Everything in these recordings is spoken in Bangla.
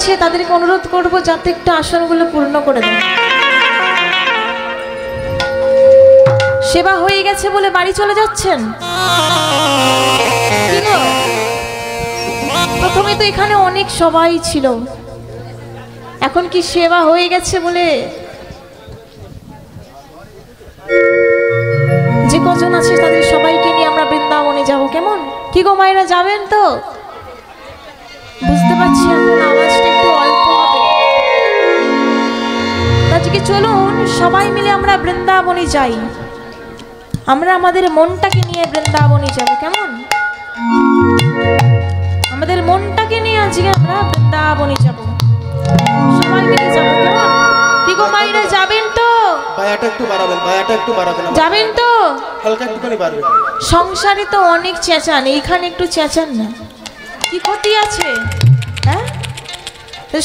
আছে তাদেরকে অনুরোধ করব যাতে একটু আসনগুলো পূর্ণ করে দেন। সেবা হয়ে গেছে বলে বাড়ি চলে যাচ্ছেন? প্রথমে তো এখানে অনেক সবাই ছিল, এখন কি সেবা হয়ে গেছে বলে যে কজন আছে তাদের সবাইকে নিয়ে আমরা বৃন্দাবনে যাব? কেমন কি গো মায়েরা, যাবেন তো? বুঝতে পারছি এখন আওয়াজটা একটু অল্প হবে। আজকে চলুন সবাই মিলে আমরা বৃন্দাবনে যাই, আমরা আমাদের মনটাকে নিয়ে বৃন্দাবনে যাব। কেমন? আমাদের মনটাকে নিয়ে আজকে আমরা বৃন্দাবনে যাব, সবাই মিলে যাব। কেমন কি গো মায়েরা, যাবেন তো? বায়াটা একটু বাড়াবেন, বায়াটা একটু বাড়াবেন। যাবেন তো? হালকা একটুখানি বাড়বে। সংসারে তো অনেক চেঁচান, এইখানে একটু চেঁচান না, কি ক্ষতি আছে? হ্যাঁ,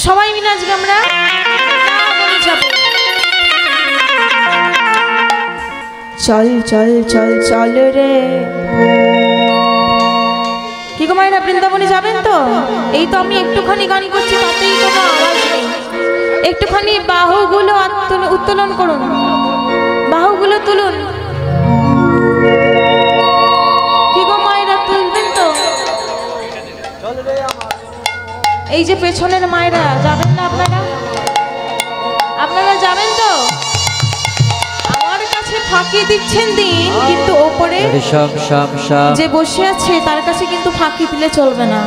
সবাই মিলে আজকে আমরা যাব। চল চল চল চল রে। কি গো মায়েরা, বৃন্দাবনে যাবেন তো? এই তো আমি একটুখানি গান করছি, তাতেই কোনো আওয়াজ নেই। একটুখানি বাহুগুলো উত্তোলন করুন, বাহুগুলো তুলুন। কি গো মায়েরা, তুলবেন তো? এই যে পেছনের মায়েরা, যাবেন না আপনারা? আপনারা যাবেন তো? আমার কাছে ফাঁকি দিচ্ছেন দিন, কিন্তু ওপরে যে বসে আছে তার কাছে কিন্তু ফাঁকি দিলে চলবে না,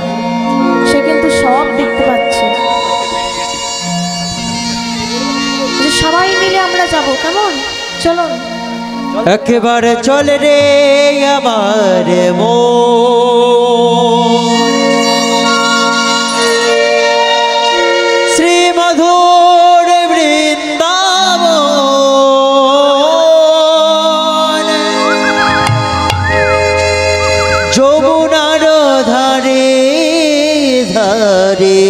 সে কিন্তু সব দেখতে পাচ্ছে। সবাই মিলে আমরা যাব। কেমন? চলুন একেবারে চল রে আমার মন, শ্রী মধুর বৃন্দাবন, যমুনার ধারে ধারে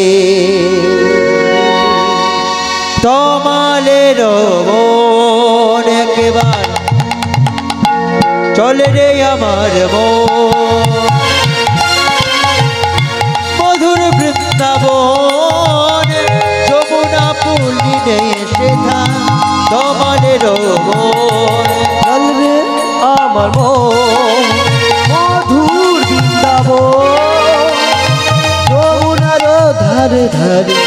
তমালের মন। একবার চল রে আমার মন, মধুর বৃন্দাবন, যমুনা পুলিনে সেথা তমালের মন। চল রে আমার মন, মধুর বৃন্দাবন, যমুনার ধারে ধারে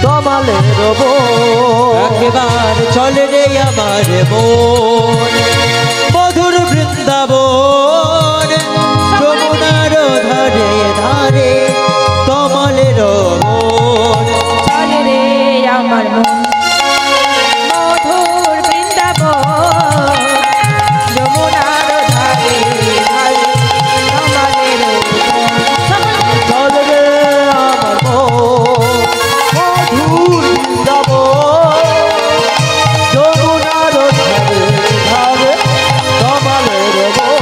তমালের মন। একবার চল রে আমার মন, মধুর বৃন্দাবন, যমুনার ধারে ধারে তমালের মন। চল রে আমার মন, মধুর বৃন্দাবন, যমুনার ধারে ধারে তমালের মন। চল রে আমার মন, মধুর বৃন্দাবন, যমুনার ধারে ধারে তমালের মন।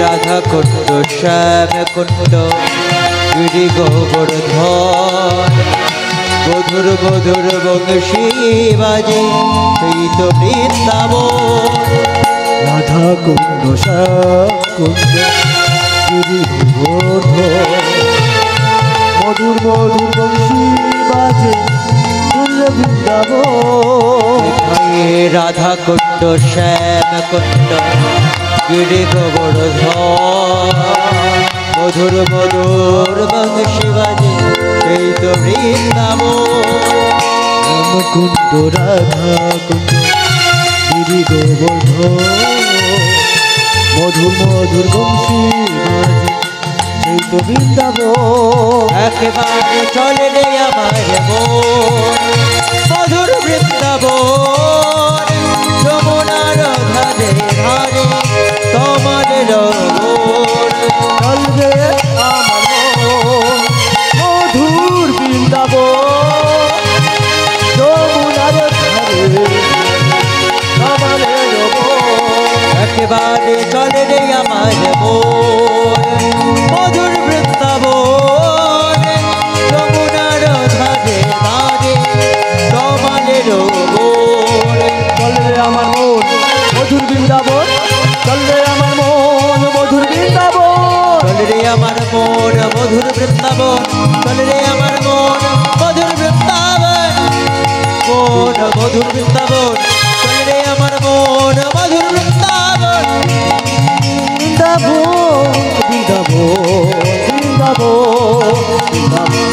রাধা কুণ্ড শ্যাম কুণ্ড গিরি গোবর্ধন, মধুর মধুর বংশী বাজে সেই তো বৃন্দাবন। রাধা কুণ্ড শ্যাম কুণ্ড গিরি গোবর্ধন, মধুর মধুর বংশী বাজে বৃন্দাবন। রাধা কুণ্ড শ্যাম কুণ্ড গিরি গোবর্ধন, মধুর মধুর বংশী বাজে সেই তো বৃন্দাবন। কুণ্ড রাধা কুণ্ড গিরি গোবর্ধন, মধুর মধুর বংশী বাজে সেই তো বৃন্দাবন। একেবারে চলে রে আমার মন, মধুর বৃন্দাবন, যমুনার ধারে ধারে তমালের মন। রে আমার মন মধুর বৃন্দাবন যমুনার ধারে কামালের বন একেবারে চলে রে আমার মন মধুর বৃন্দাবন যমুনার ধারে ধারে কামালের বন চল রে আমার মন মধুর বৃন্দাবন চল রে আমার মন মধুর বৃন্দাবন চল রে আমার মন মধুর বৃন্দাবন চল রে আমার মন মধুর বৃন্দাবন মন মধুর বৃন্দাবন চল রে আমার মন মধুর বৃন্দাবন বৃন্দাবন বৃন্দাবন বৃন্দাবন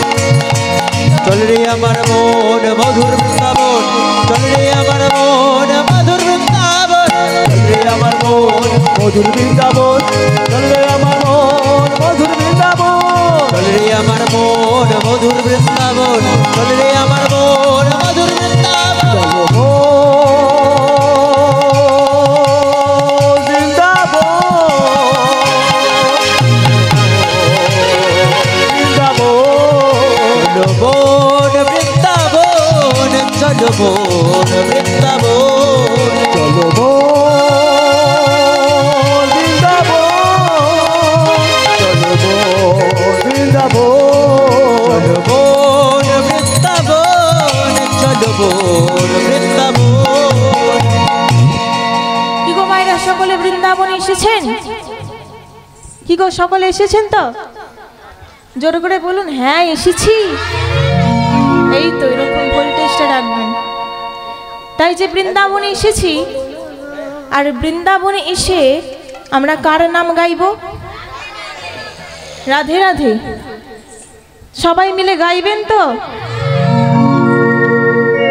চল রে আমার মন মধুর বৃন্দাবন চল রে আমার মন মধুর বৃন্দাবন চল রে আমার মন মধুর বৃন্দাবন চল রে আমার মন মধুর বৃন্দাবন চল রে আমার মন মধুর বৃন্দাবন চল রে আমার মন মধুর বৃন্দাবন বন বৃন্দাবন চল বন বৃন্দাবন চলো বৃন্দাবন চল বন বৃন্দাবন চল বন বৃন্দাবন কি গো মায়েরা সকলে বৃন্দাবনে এসেছেন? কি গো সকলে এসেছেন তো? জোর করে বলুন হ্যাঁ এসেছি। এই তো এরকম ভোল্টেজটা রাখবেন। তাই যে বৃন্দাবনে এসেছি, আর বৃন্দাবনে এসে আমরা কার নাম গাইব? রাধে রাধে। সবাই মিলে গাইবেন তো?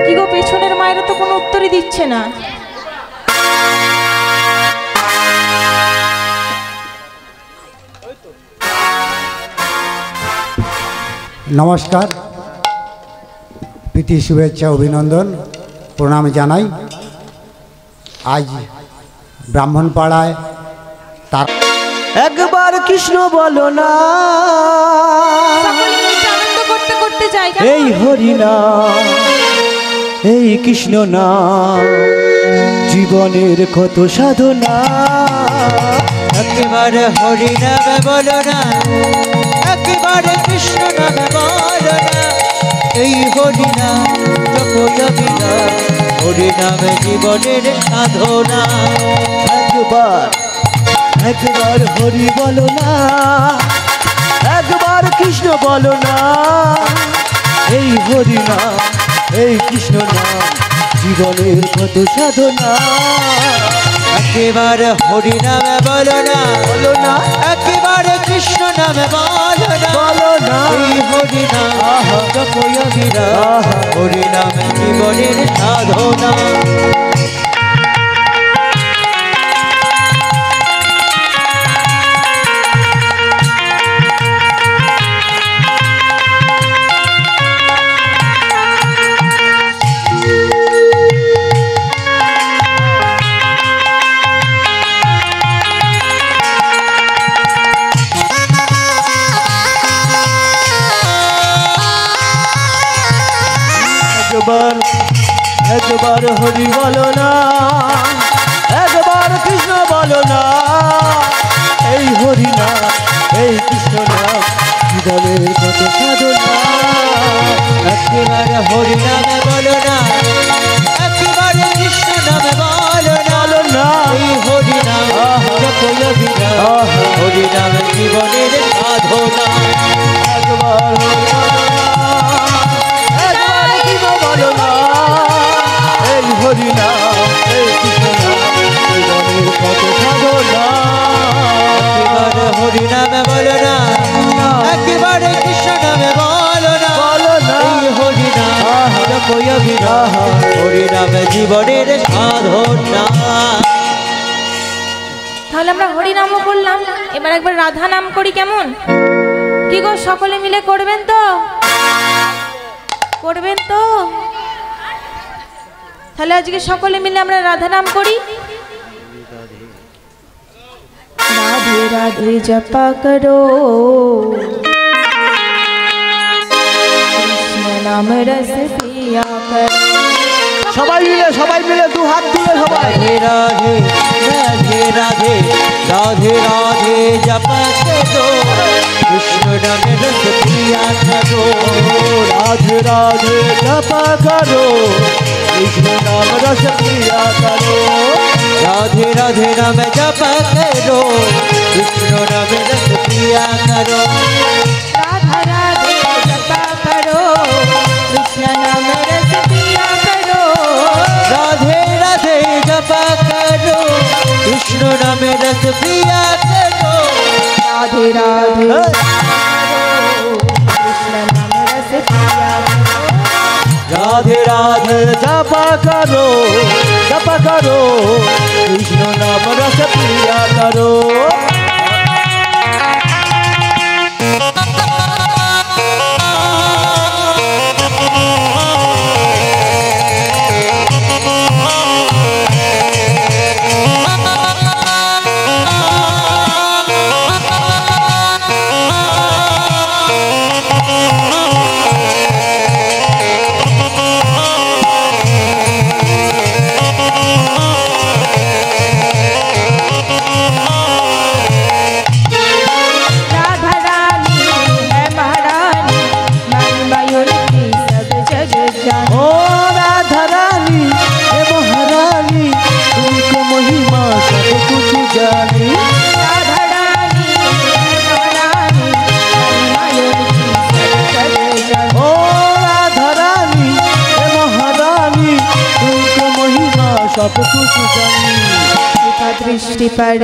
কি গো পেছনের মায়েরা তো কোনো উত্তরই দিচ্ছে না। নমস্কার, প্রীতি শুভেচ্ছা অভিনন্দন প্রণাম জানাই। আজ ব্রাহ্মণপাড়ায় তার একবার কৃষ্ণ বলো না সকলে মিলে আনন্দ করতে করতে যাই। এই হরিনা এই কৃষ্ণ না জীবনের কত সাধনা একেবারে হরি নামে বলো না একেবারে কৃষ্ণ নামে বলো না এই হরি নাম জপি না হরি নামে জীবনের সাধনা একবার একবার হরি বলো না একবার কৃষ্ণ বলো না এই হরি নাম এই কৃষ্ণ নাম জীবনের কত সাধনা একেবারে হরি নামে বলো না একেবারে কৃষ্ণ নামে বলো না এই হরি নাম জপি না হরি নামে জীবনের সাধনা একবার একবার হরি বলো না একবার কৃষ্ণ বলো না এই হরি না এই কৃষ্ণ না জীবনের কত সাধনা একেবারে হরি নামে বলো না একেবারে কৃষ্ণ নামে বলো না এই হরি নাম জপি না হরি নামে জীবনের সাধনা একবার হরি বলো না একবার কৃষ্ণ বলো না এই হরি না এই কৃষ্ণ না জীবনের কত সাধনা একেবারে হরি নামে বলো না একেবারে কৃষ্ণ নামে বলো না এই হরি নাম জপি না হরি নামে জীবনের সাধনা তাহলে আমরা হরি নামও করলাম, এবার একবার রাধা নাম করি কেমন? কি গো সকলে মিলে করবেন তো? করবেন তো? তাহলে আজকে সকলে মিলে আমরা রাধা নাম করি। রাধে राधे राधे जपा करो कृष्ण नाम रस पिया करो। সবাই মিলে দু হাত তুলে সবাই राधे राधे राधे राधे राधे जप करो कृष्ण नाम रस पिया करो। राधे राधे जप करो कृष्ण नाम रस पिया करो। राधे राधे नाम जप करो कृष्ण नाम रस पिया करो। राधा राधे जपा करो कृष्ण नाम रस पिया करो। राधे राधे जप करो कृष्ण नाम रस पिया करो। राधे राधे कृष्ण नाम रस पिया करो। राधे राधे जप करो कृष्ण नाम रस पिया करो। राधा रानी है महारानी मनमयूर की सब जग जानी। ओ राधा रानी हे महारानी तुमको महिमा सब कुछ जानी। राधा रानी है महारानी मनमयूर की सब जग जानी। ओ राधा रानी हे महारानी तुमको महिमा सब कुछ जानी। कृपा दृष्टि पर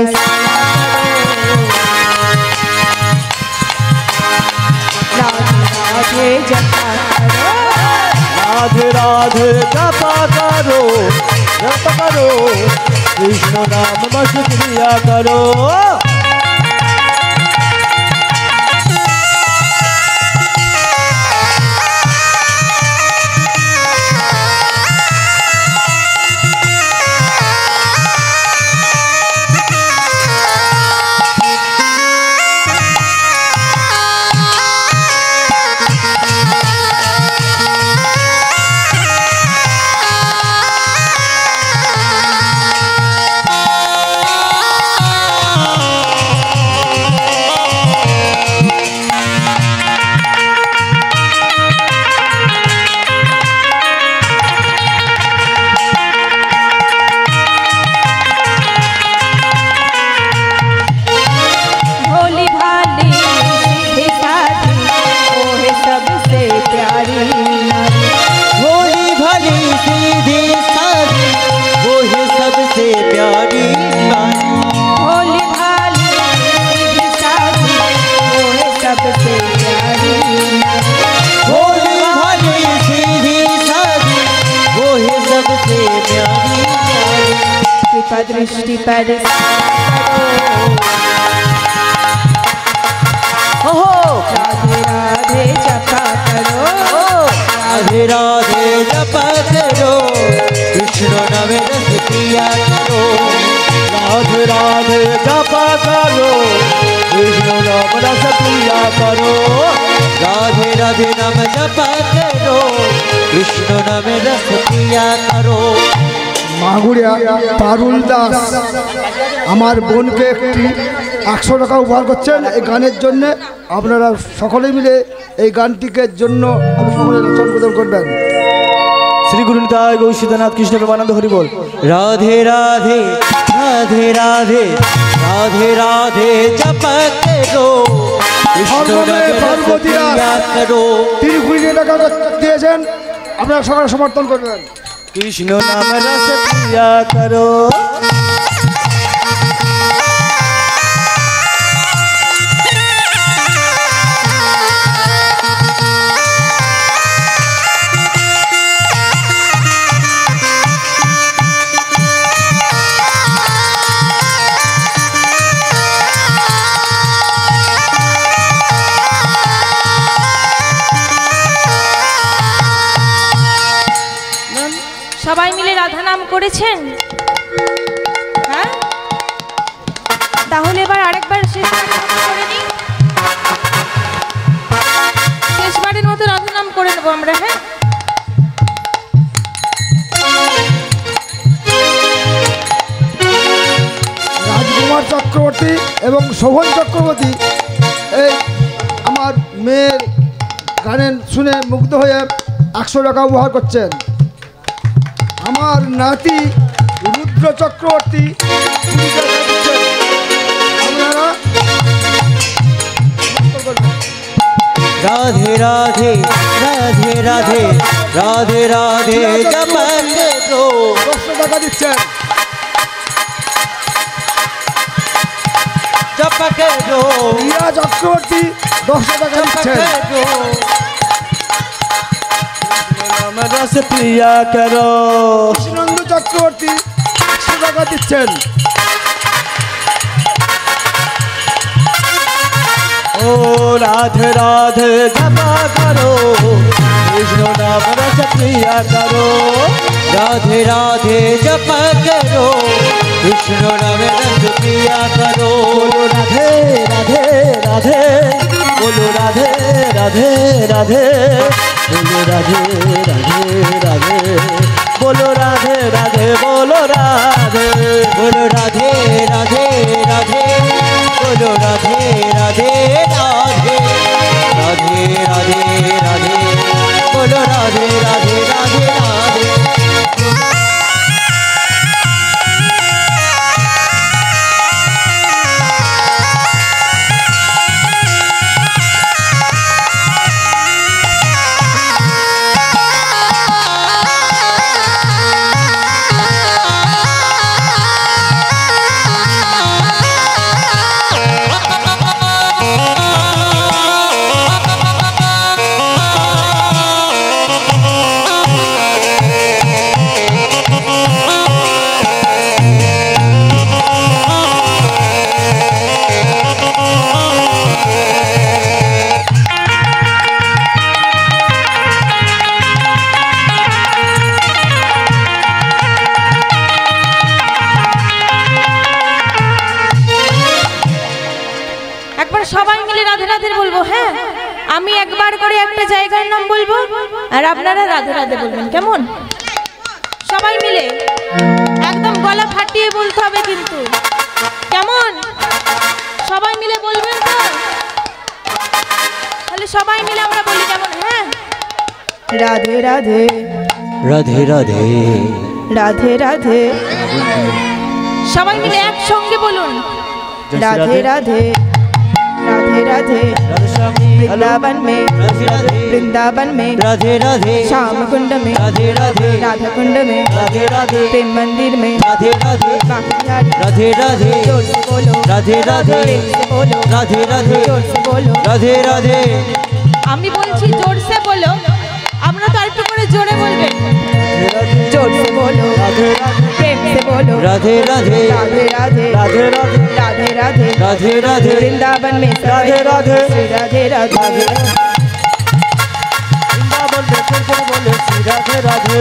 राधे राधे जपा करो। राधे राधे जप करो कृष्ण नाम बस क्रिया करो। भोली भाली सीधी साधी वो है सबसे प्यारी नारी। भोली भली सीधी सादी वो है सबसे प्यारी बानी। भोली भाली सीधी साधी वो है सबसे प्यारी नारी। भोली भली सीधी सादी वो है सबसे प्यारी बानी। कृपा दृष्टि पर राधे राधे जपा करो। राधे राधे जप करो कृष्ण नाम रस पिया करो। राधे राधे जप करो कृष्ण नाम रस पिया करो। राधे राधे नाम जप करो कृष्ण नाम रस पिया करो। মাগুড়িয়া পারুল দাস আমার বোনকে একটি 100 টাকা উপহার করছেন এই গানের জন্য। আপনারা সকলে মিলে এই গানটিকে জন্য সকলে নাচন করবেন। শ্রী গুরু নিতাই গৌরীনাথ কৃষ্ণ প্রেমানন্দ হরি বল। राधे राधे राधे राधे राधे राधे जप करो कृष्ण नाम रस पिया करो। তিনি 20 টাকা দিয়েছেন, আপনারা সকলে সমর্থন করবেন। কৃষ্ণ নাম রস পিয়া করো। সবাই মিলে রাধা নাম করেছেন? হ্যাঁ, তাহলে এবার আরেকবার শেষবারের মতো রাধা নাম করে নেবো আমরা। হ্যাঁ, রাজকুমার চক্রবর্তী এবং শোভন চক্রবর্তী এই আমার মেয়ের গানের শুনে মুগ্ধ হয়ে 100 টাকা উপহার করছেন। আমার নাতি রুদ্র চক্রবর্তী 20 টাকা দিচ্ছেন। আপনারা राधे राधे राधे राधे राधे राधे जपक दो 200 টাকা দিচ্ছেন। जपक दो রিয়া চক্রবর্তী 200 টাকা দিচ্ছেন। जपक दो नाम रस पिया करो কৃষ্ণনন্দু চক্রবর্তী 100 টাকা দিচ্ছেন। ओ राधे राधे जपा करो कृष्ण नाम रस पिया करो राधे राधे जपक दो कृष्ण नाम रस पिया करो बोलो राधे राधे राधे बोलो राधे राधे राधे बोलो राधे राधे राधे बोलो राधे राधे बोलो राधे बोलो राधे राधे राधे बोलो राधे राधे राधे राधे राधे राधे बोलो राधे राधे राधे राधे সবাই মিলে রাধে রাধে বলবো। হ্যাঁ, আমি একবার করে একটা জায়গার নাম বলবো আর আপনারা রাধে রাধে বলবেন, কেমন? সবাই মিলে একদম গলা ফাটিয়ে বলতে হবে কিন্তু, কেমন? সবাই মিলে বলবেন তো? তাহলে সবাই মিলে আমরা বলি, কেমন? হ্যাঁ, রাধে রাধে राधे राधे রাধে রাধে সবাই মিলে একসঙ্গে বলুন। राधे राधे राधे राधे वृंदावन में वृंदावन में राधे राधे श्याम कुंड में राधे राधे राधा कुंड में राधे राधे प्रेम मंदिर में राधे राधे बांके बिहारी राधे राधे जोर से बोलो राधे राधे प्रेम से बोलो राधे राधे जोर से बोलो राधे राधे আমি বলছি জোরসে বলো, আমরা তো আরেকটু করে জোরে বলবেন। जोर से बोलो प्रेम से बोलो राधे राधे राधे राधे राधे राधे राधे राधे राधे राधे वृंदावन में राधे राधे श्री राधे राधे वृंदावन में कृष्ण बोले श्री राधे राधे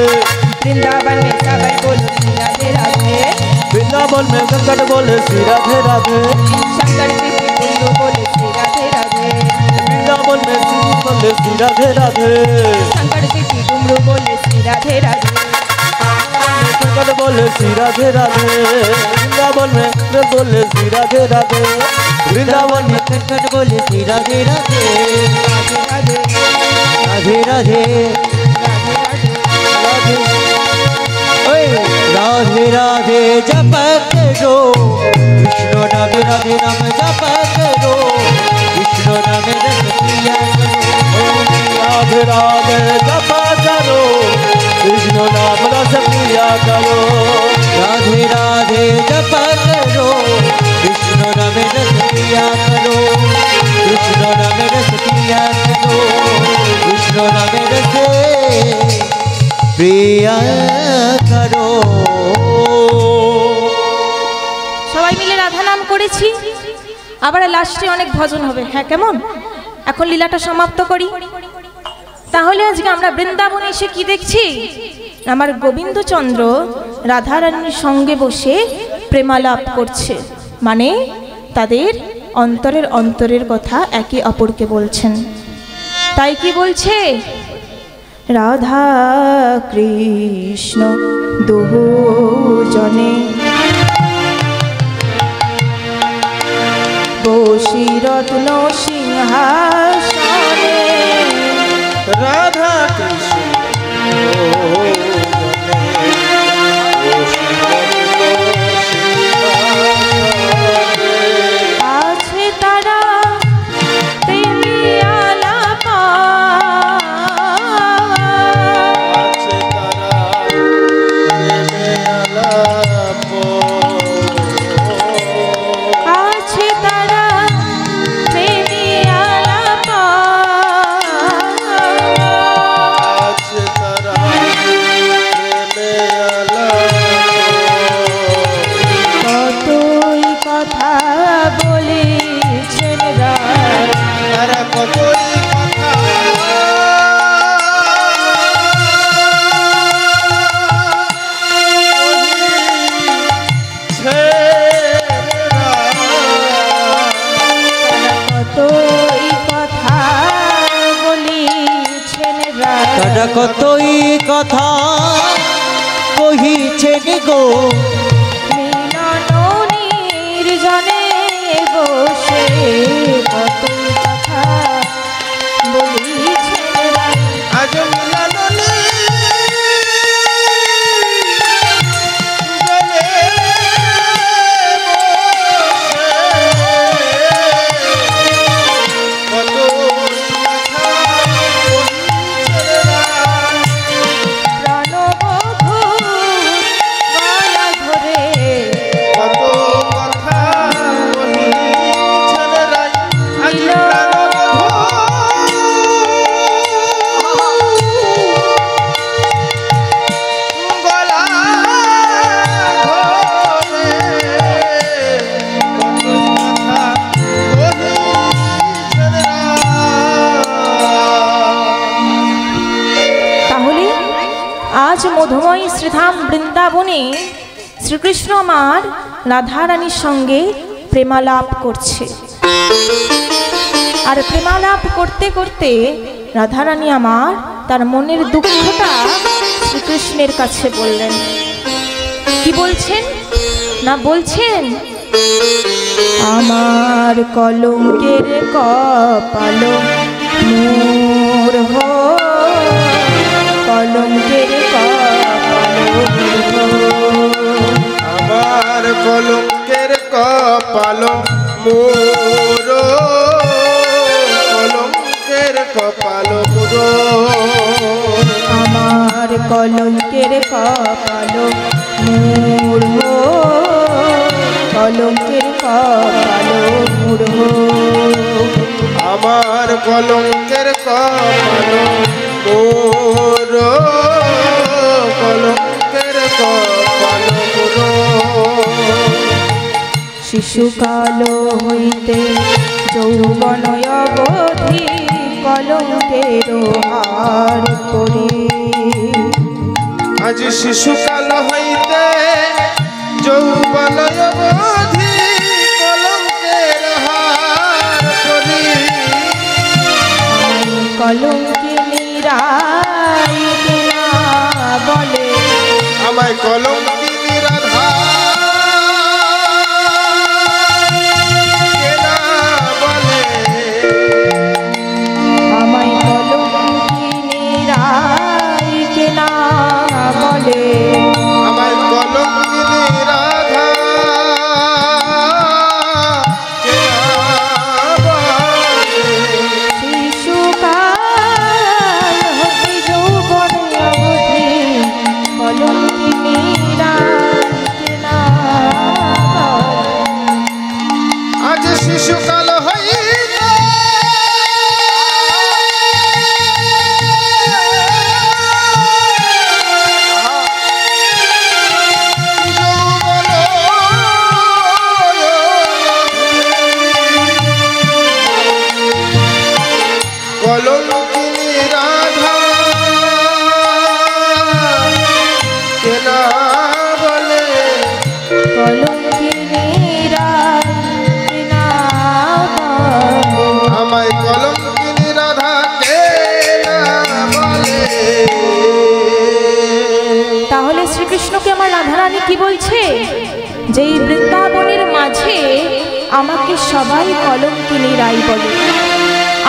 वृंदावन में सबाई बोलो श्री राधे राधे वृंदावन में गंगट बोले श्री राधे राधे शंकर जी की गुरु बोले श्री राधे राधे वृंदावन में शिव बोले श्री राधे राधे शंकर जी की डुमरू बोले श्री राधे राधे गंगट बोले श्री राधे राधे वृंदावन में कृष्ण बोले श्री राधे राधे वृंदावन में कंकण बोले श्री राधे राधे राधे राधे राधे राधे राधे ओए राधे राधे जपक दो कृष्ण नाम राधे नाम जपक दो कृष्ण नाम रस पिया करो राधे राधे जपा करो कृष्ण नाम रस पिया करो राधे राधे जपक दो कृष्ण नाम रस पिया करो कृष्ण नाम रस पिया करो कृष्ण नाम रस प्रिया करो সবাই মিলে রাধা নাম করেছি, আবার লাস্টে অনেক ভজন হবে। হ্যাঁ, কেমন? এখন লীলাটা সমাপ্ত করি। তাহলে আজকে আমরা বৃন্দাবনে এসে কি দেখছি? আমার গোবিন্দচন্দ্র রাধারানীর সঙ্গে বসে প্রেমালাপ করছে, মানে তাদের অন্তরের অন্তরের কথা একে অপরকে বলছেন। তাই কি বলছে? রাধা কৃষ্ণ দুজনে বসি রত্ন সিংহাসনে। রাধা কৃষ্ণ আছে তারা প্রেমী আলাপ, আছে তারা প্রেমে আলাপ, আছে তারা প্রেমী আলাপ, আছে তারা প্রেমে আলাপ। কতই কথা বলেছেন রাত, তারা কতই কথা কতই কথা বলেছেন রাত। তারা কতই কথা কহিছেন গো, মিলন নির্জনে বসে কতই কথা বলেছেন রাত। আজ মিলনে আজ মধুময় শ্রীধাম বৃন্দাবনে শ্রীকৃষ্ণ আমার রাধারানীর সঙ্গে প্রেমালাপ করছে। আর প্রেমালাপ করতে করতে রাধারানী আমার তার মনের দুঃখটা শ্রীকৃষ্ণের কাছে বললেন। কি বলছেন? না বলছেন, আমার কলঙ্কের কপাল মোর হো, কলঙ্কের কপাল আমার কলঙ্কের কপাল মোর, কলঙ্কের কপাল মোর, আমার কলঙ্কের কপাল মোর হো, কলঙ্কের কপাল মোর হো। আমার কলঙ্কের কপাল মোর, কলঙ্কের কপাল মোর। শিশুকাল হইতে যৌবন অবধি কলঙ্কের হার করি। আজ শিশুকাল হইতে যৌবন অবধি কলঙ্কের হার করি। কলঙ্কিনী রাই না বলে, আমায় কলঙ্কিনী রাধা কেনা বলে, আমায় কলঙ্কিনী রাই কেনা বলে, আমায় কলঙ্কিনী রাধা কেনা বলে। শিশুকাল হতে যৌবন অবধি কলঙ্কিনী রাই কেনা বলে। আজ শিশুকাল হইতে কলঙ্কিনী রাধা কেনা বলে, কলঙ্কিনী রাই কেনা শ্রীকৃষ্ণকে আমার রাধারানী কি বলছে, যে এই বৃন্দাবনের মাঝে আমাকে সবাই কলঙ্কিনী রাই বলে।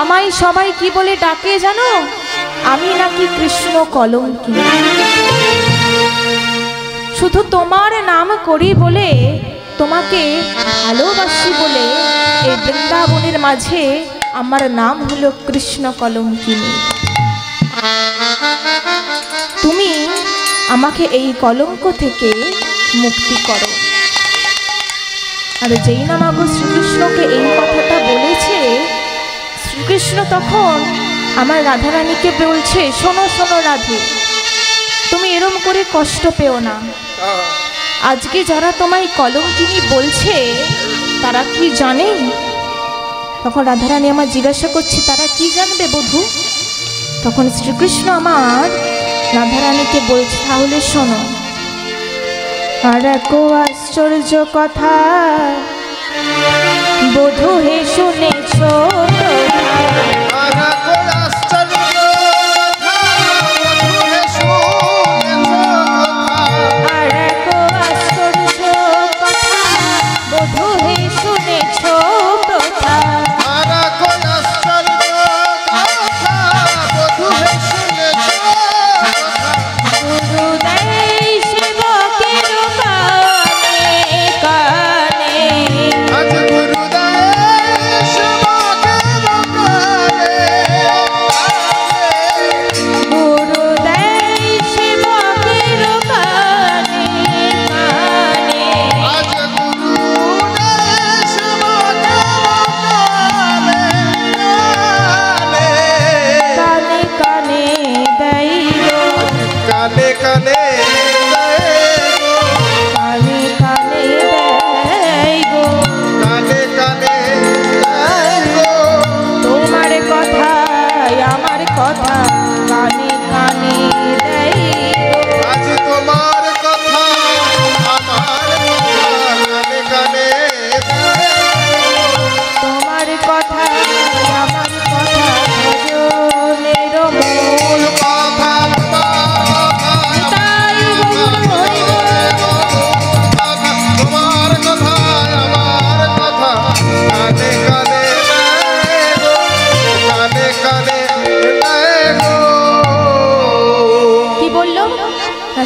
আমায় সবাই কি বলে ডাকে জানো? আমি নাকি কৃষ্ণ কলঙ্কিনী। শুধু তোমার নাম করি বলে, তোমাকে ভালোবাসি বলে এই বৃন্দাবনের মাঝে আমার নাম হলো কৃষ্ণ কলঙ্কিনী। তুমি আমাকে এই কলঙ্ক থেকে মুক্তি করো। আর যেই না মাগো শ্রীকৃষ্ণকে এই কথাটা বলেছে, শ্রীকৃষ্ণ তখন আমার রাধারানীকে বলছে, শোনো শোনো রাধে, তুমি এরম করে কষ্ট পেও না। আজকে যারা তোমায় কলঙ্কিনী বলছে তারা কি জানে? তখন রাধারানী আমার জিজ্ঞাসা করছে, তারা কি জানবে বধূ? তখন শ্রীকৃষ্ণ আমার রাধারানীকে বলছে, তাহলে শোনো। আর এক আশ্চর্য কথা বধূ হে শুনেছ,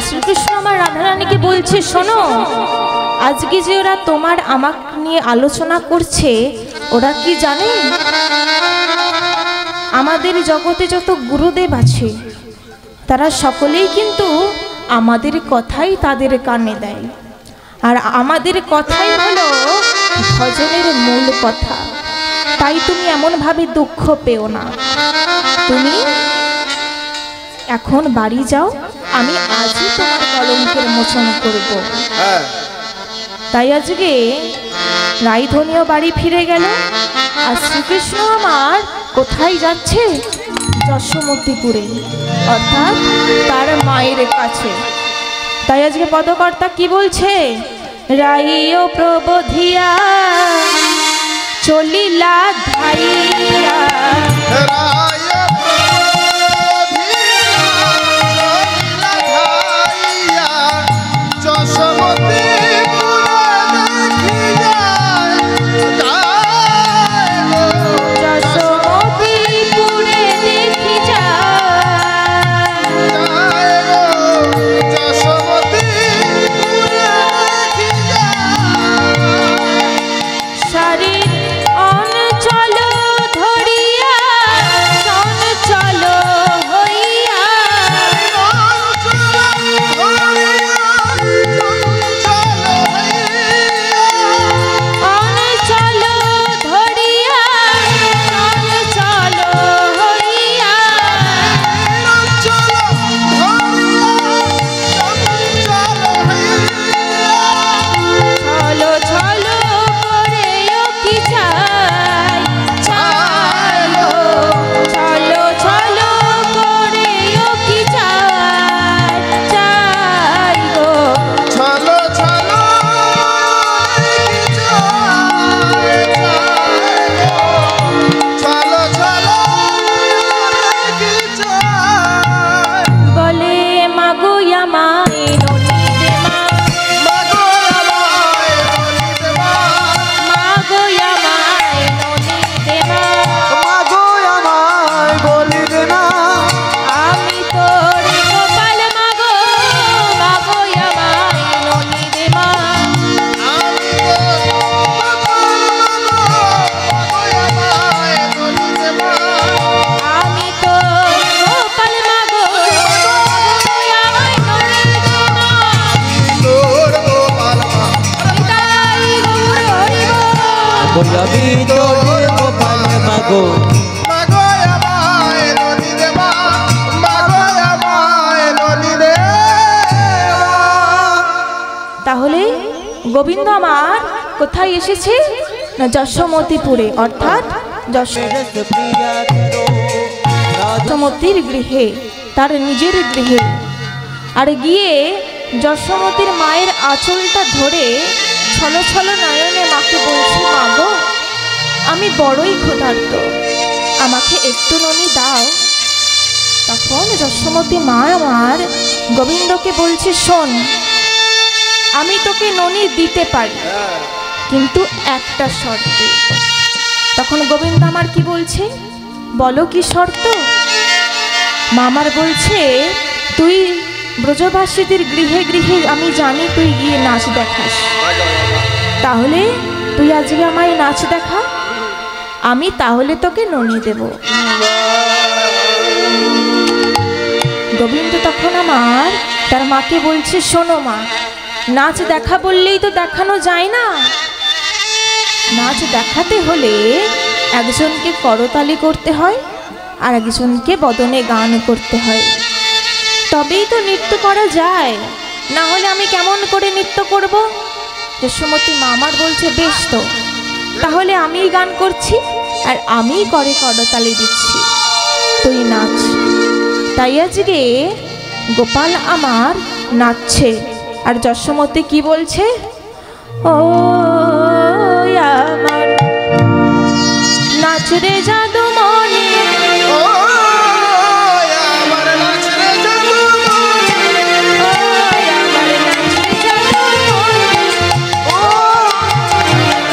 শ্রীকৃষ্ণ আমার রাধারানীকে বলছে, শোনো, আজকে যে ওরা তোমার আমাকে নিয়ে আলোচনা করছে, ওরা কি জানে? আমাদের জগতে যত গুরুদেব আছে তারা সকলেই কিন্তু আমাদের কথাই তাদের কানে দেয়, আর আমাদের কথাই হলো ভজনের মূল কথা। তাই তুমি এমনভাবে দুঃখ পেও না, তুমি এখন বাড়ি যাও, আমি আজই তোমার কলঙ্কের মোচন করব। তাই আজকে রাইধনীয় বাড়ি ফিরে গেল। আর শ্রীকৃষ্ণ আমার কোথায় যাচ্ছে? যশোমতীপুরে, অর্থাৎ তার মায়ের কাছে। তাই আজকে পদকর্তা কি বলছে? রাইও প্রবোধিয়া চলিলা ধাইয়া, শারীর অঞ্চল ধরিয়া গো মাগো আমায় ননি দেবা, মাগো আমায় ননি দেবা। তাহলে গোবিন্দ আমার কোথায় এসেছে না যশোমতীপুরে, অর্থাৎ যশোমতীর গৃহে, তার নিজের গৃহে। আর গিয়ে যশোমতীর মায়ের আঁচলটা ধরে ছলো ছলো নয়নে মাকে বলছে, মা গো আমি বড়ই ক্ষুধার্ত, আমাকে একটু ননি দাও। তখন যশোমতী মা আমার গোবিন্দকে বলছে, শোন আমি তোকে ননি দিতে পারি, কিন্তু একটা শর্তে। তখন গোবিন্দ আমার কি বলছে, বলো কি শর্ত? মা আমার বলছে, তুই ব্রজবাসীদের গৃহে গৃহে আমি জানি তুই গিয়ে নাচ দেখাস, তাহলে তুই আজকে আমায় নাচ দেখা, আমি তাহলে তোকে ননি দেব। গোবিন্দ তখন আমার তার মাকে বলছে, শোনো মা, নাচ দেখা বললেই তো দেখানো যায় না, নাচ দেখাতে হলে একজনকে করতালি করতে হয় আর একজনকে বদনে গান করতে হয়, তবেই তো নৃত্য করা যায়, না হলে আমি কেমন করে নৃত্য করব? যশোমতী মা আমার বলছে, বেশ তো, তাহলে আমিই গান করছি আর আমিই করে করতালি দিচ্ছি, তুই নাচ। তাই আজকে গোপাল আমার নাচছে, আর যশোমতী কি বলছে, ও আমার নাচ রে জাদু মনে, ও আমার নাচ রে জাদু মনে, ও আমার নাচ রে জাদু মনে, ও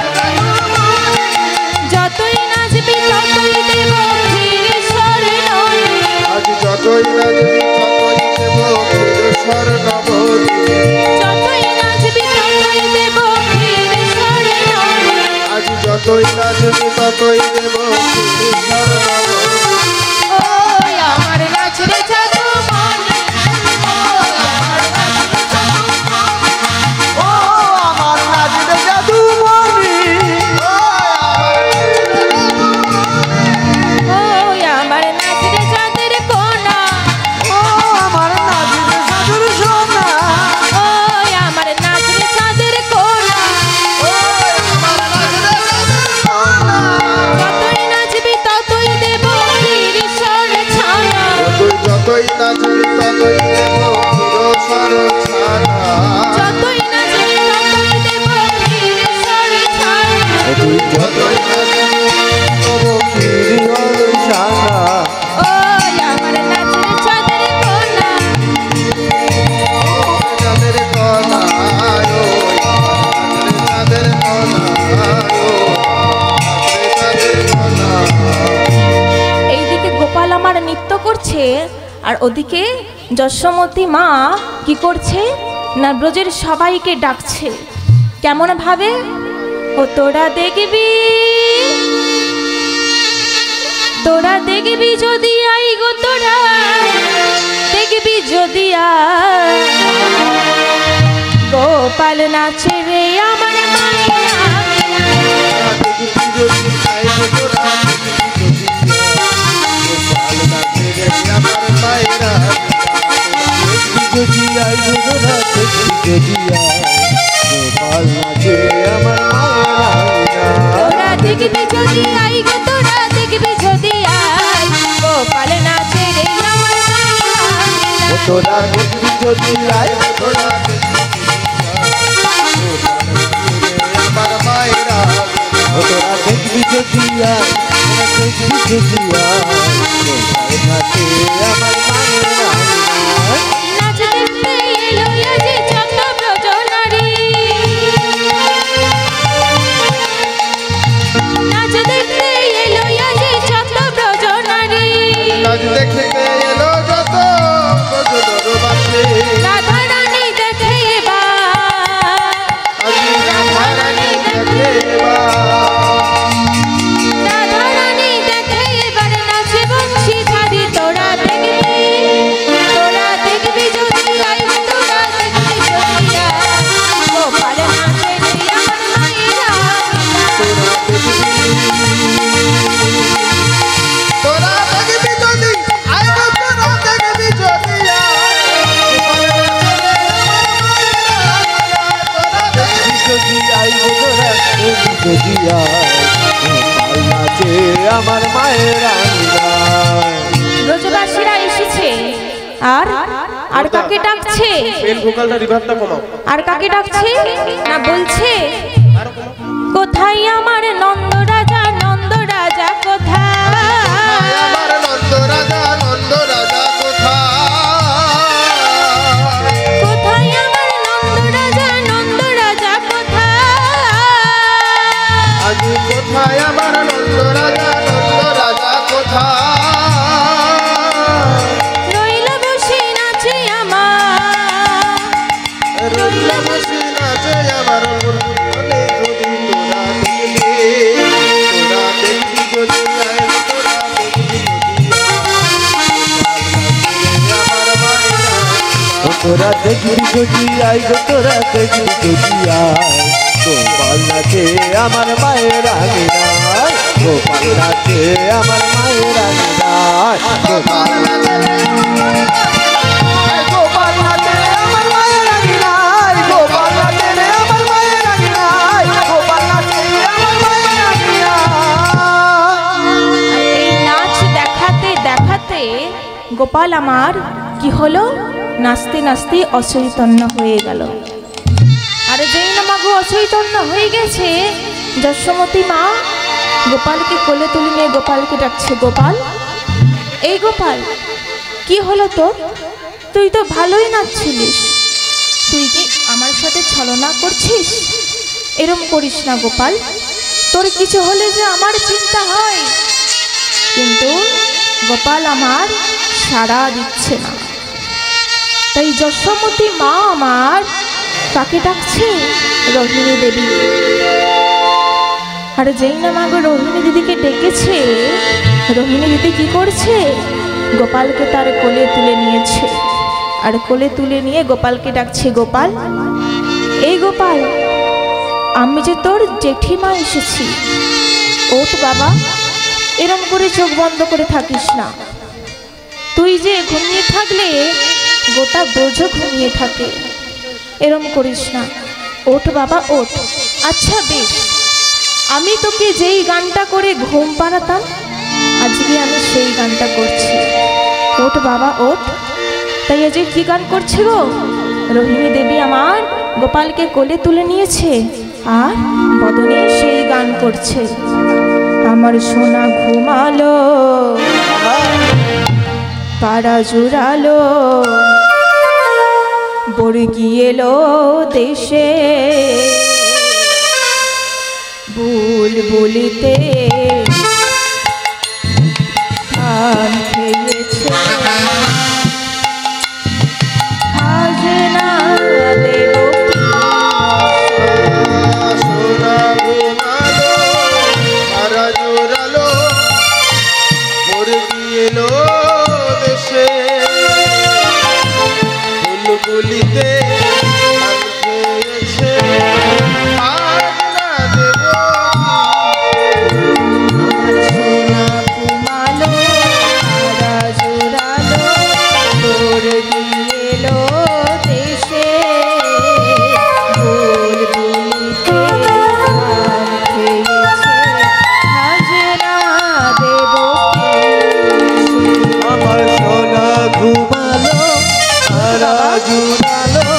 জাদু মনে। যতই নাচবি ততই দেব ফিরে স্বর্ণ, আজ যতই নাচবি ততই দেব ফিরে স্বর্ণবতী, যতই নাচবি ততই দেব ফিরে স্বর্ণ, আজ যতই নাচবি ততই দেব ফিরে স্বর্ণবতী। ও আমার নাচ রে জাদু মনে, ও আমার নাচ রে জাদু মনে, ও আমার নাচরে জাদু মনি, ও আমার নাচ রে চাঁদের কোনা, ও আমার নাচরে জাদুর সোনা, ও আমার নাচ রে চাঁদের কোনা, যতই নাচবি ততই দেব ফিরে স্বর্ণ ছানা, তুই যতই নাচবি ততই দেব ফিরে স্বর্ণছানা, যতই নাচবি ততই দেব ফিরে স্বর্ণ ছানা, তুই যতই নাচবি তব ফিরে শানা, ও আমার নাচ রে চাঁদের কোনা, চাঁদের কলায়, ও চাঁদের কলায়, ও চাঁদের কলায়। এইদিকে গোপাল আমার নৃত্য করছে আর ওদিকে যশোমতী মা কি করছে না ব্রজের সবাইকে ডাকছে, কেমন ভাবে, ও তোরা দেখবি, তোরা দেখবি যদি আই গো, তোরা দেখবি যদি আই, গোপাল নাচে রে আমার মায়া, দেখবি যদি আইবো তোরা, দেখবি যদি গোপাল নাচে রে আমার মায়েরা, যদি আই গোরা দেখি যদি গোপাল নাচে আমার মায়েরা, তোরা দেখবি যদি আই গো, তোরা দেখবি যদি আই, গোপাল নাচে রে আমার মায়া, ও তোরা দেখবি যদি আই তোরা আমার মায়েরা, ও তোরা দেখবি যদি আই, তোরা দেখবি যদি আই, গোপাল নাচে আমার মায়েরা, নাচ দেখতে এলো আজি যত ব্রজ নারী, নাচ দেখতে এলো আজি যত ব্রজ নারী, নাচ দেখতে এলো যত ব্রজদরবাসী, রাধা রানী দেখে এবার, আজি রাধা রানী দেখে এবার, রাধা রানী দেখে এবার নাচে আর আর কাকে ডাকছে? মেল ভোকালটা রিভার্বটা কমাও। আর কাকে ডাকছে? না বলছে কোথায় আমার নন্দ রাজা কোথায়? আমার নন্দ রাজা কোথায়? কোথায় আমার নন্দ রাজা কোথায়? আজ কোথায় আমার নন্দ রাজা কোথায়? রইল বসে নাচে আমার, রইল বসে নাচে আমার বলে যদি তোরা দেখবি যদি আয় তোরা দেখবি আমার মায়েরা তোরা দেখবি যদি আই গো তোরা দেখবি যদি আয় গোপাল নাচে আমার মায়ের আঙিনায় গোপাল নাচে আমার মায়ের আঙিনায় গোপাল নাচে গোপাল নাচে আমার মায়ের আঙিনায় গোপাল নাচে আমার মায়ের আঙিনায় গোপাল নাচে আমার মায়ের আঙিনায়। এই নাচ দেখাতে দেখাতে গোপাল আমার কি হলো? নাচতে নাচতে অচৈতন্য হয়ে গেল। আর যেই না মাগো অচৈতন্য হয়ে গেছে, যশোমতী মা গোপালকে কোলে তুলে নিয়ে গোপালকে ডাকছে, গোপাল, এই গোপাল, কি হলো তোর? তুই তো ভালোই নাচছিলিস, তুই কি আমার সাথে ছলনা করছিস? এরম করিস না গোপাল, তোর কিছু হলে যে আমার চিন্তা হয়। কিন্তু গোপাল আমার সাড়া দিচ্ছে না। তাই যশোমতী মা আমার কাকে ডাকছে? রোহিণী দেবী। আর যেই না মা গো রোহিণী দিদিকে ডেকেছে, রোহিণী দিদি কি করছে? গোপালকে তার কোলে তুলে নিয়েছে। আর কোলে তুলে নিয়ে গোপালকে ডাকছে, গোপাল, এই গোপাল, আমি যে তোর জেঠিমা এসেছি, ওঠ বাবা, এরম করে চোখ বন্ধ করে থাকিস না। তুই যে ঘুমিয়ে থাকলে গোটা ব্রজ ঘুমিয়ে থাকে, এরম করিস না, ওঠ বাবা ওঠ। আচ্ছা বেশ, আমি তোকে যেই গানটা করে ঘুম পাড়াতাম, আজকে আমি সেই গানটা করছি, ওঠ বাবা ওঠ। তাই আজকে কি গান করছে গো? রোহিণী দেবী আমার গোপালকে কোলে তুলে নিয়েছে আর বদনে সেই গান করছে, আমার সোনা ঘুমালো, পাড়া জুড়ালো, বর্গি এলো দেশে, বুলবুলিতে ধান খেয়েছে, খাজনা দেব সোনা ঘুমালো সারা জোরালো মুরগি এলো দেশে বুলবুলিতে ধান খেয়েছে আজ না দেব সোনা ঘুমালো, পাড়া জুড়ালো, বর্গি এলো দেশে, বুলবুলিতে ধান খেয়েছে, খাজনা দেব কে? আমার সোনা ঘুমালো সারা জুড়ালো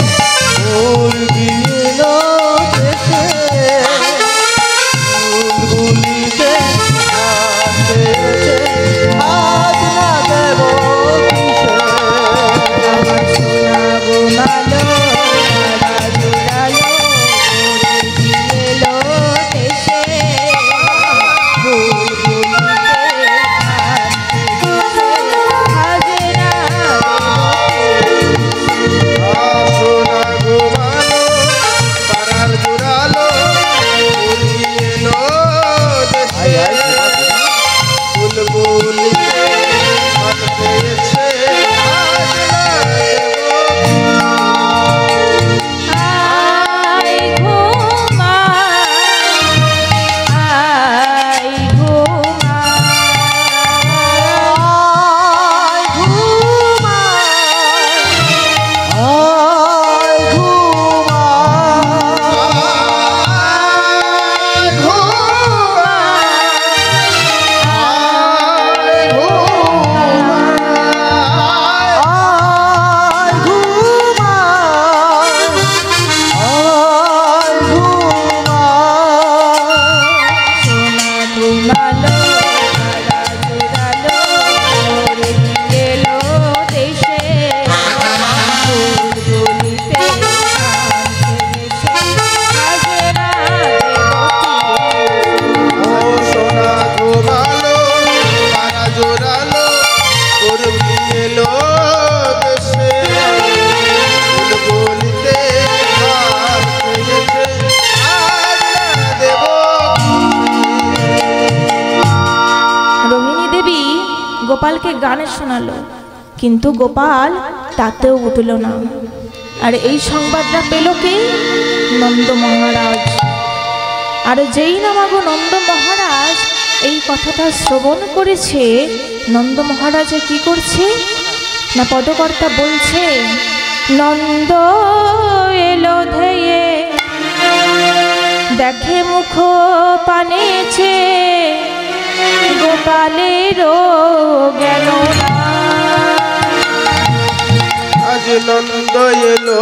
গোপালকে গানে শোনালো, কিন্তু গোপাল তাতেও উঠল না। আর এই সংবাদটা পেল কে? নন্দ মহারাজ। আর যেই না মাগো নন্দ মহারাজ এই কথাটা শ্রবণ করেছে, নন্দ মহারাজ কি করছে না, পদকর্তা বলছে, নন্দ এলো ধেয়ে দেখে মুখ পানেছে, গোপালেরও গেল না। আজ নন্দ এলো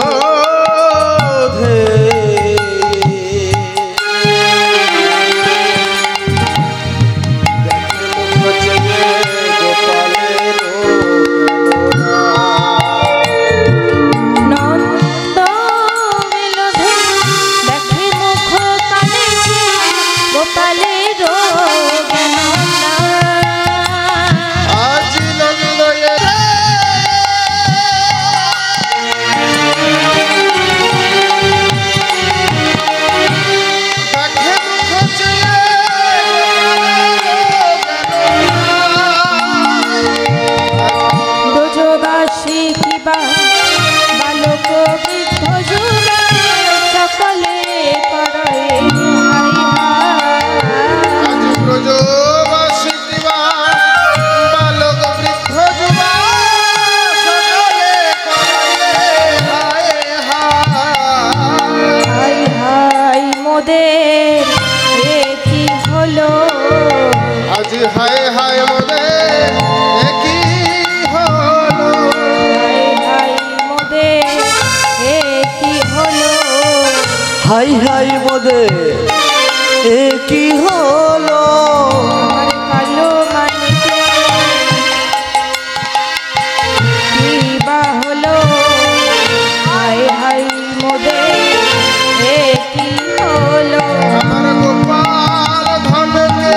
হায় হায় মোদের কি হলো, হায় মোদের কি হলো, হাই হাই মোদের এ কি হলো, কালো মানিকে কি বা হলো, হায় হায় মোদের কি হলো। আমার গোপাল ধনকে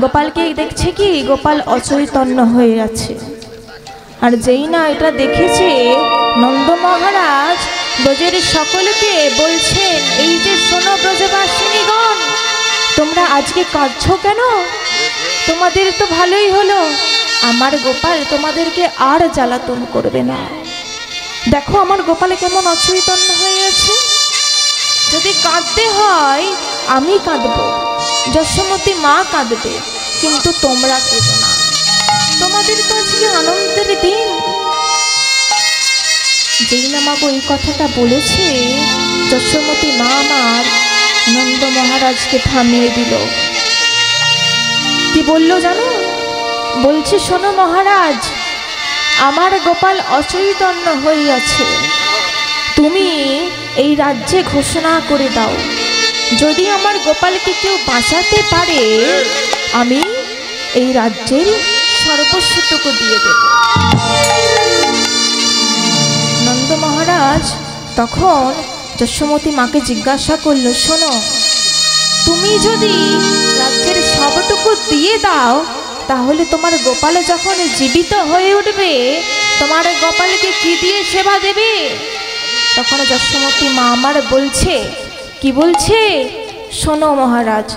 গোপালকে দেখছে কি গোপাল অচৈতন্য হয়ে আছে। আর যেই না এটা দেখেছে নন্দ মহারাজ ব্রজের সকলকে বলছেন, এই যে শোনো ব্রজবাসিনীগণ, তোমরা আজকে কাঁদছো কেন? তোমাদের তো ভালোই হলো, আমার গোপাল তোমাদেরকে আর জ্বালাতন করবে না। দেখো আমার গোপাল কেমন অচৈতন্য হয়ে আছে। যদি কাঁদতে হয় আমি কাঁদবো, যশোমতী মা কাঁদবে, কিন্তু তোমরা কেঁদো না, তোমাদের তো আজকে আনন্দের দিন। যেই না মা এই কথাটা বলেছে, যশোমতী মা আমার নন্দ মহারাজকে থামিয়ে দিল। কি বললো জানো? বলছে, শোনো মহারাজ, আমার গোপাল অচৈতন্য হইয়াছে, তুমি এই রাজ্যে ঘোষণা করে দাও, যদি আমার গোপালকে কেউ বাঁচাতে পারে আমি এই রাজ্যের সর্বস্বটুকু দিয়ে দেব। নন্দ মহারাজ তখন যশোমতী মাকে জিজ্ঞাসা করলো, শোনো, তুমি যদি রাজ্যের সবটুকু দিয়ে দাও, তাহলে তোমার গোপাল যখন জীবিত হয়ে উঠবে, তোমার গোপালকে কি দিয়ে সেবা দেবে? তখন যশোমতী মা আমার বলছে, কি বলছে? শোনো মহারাজ,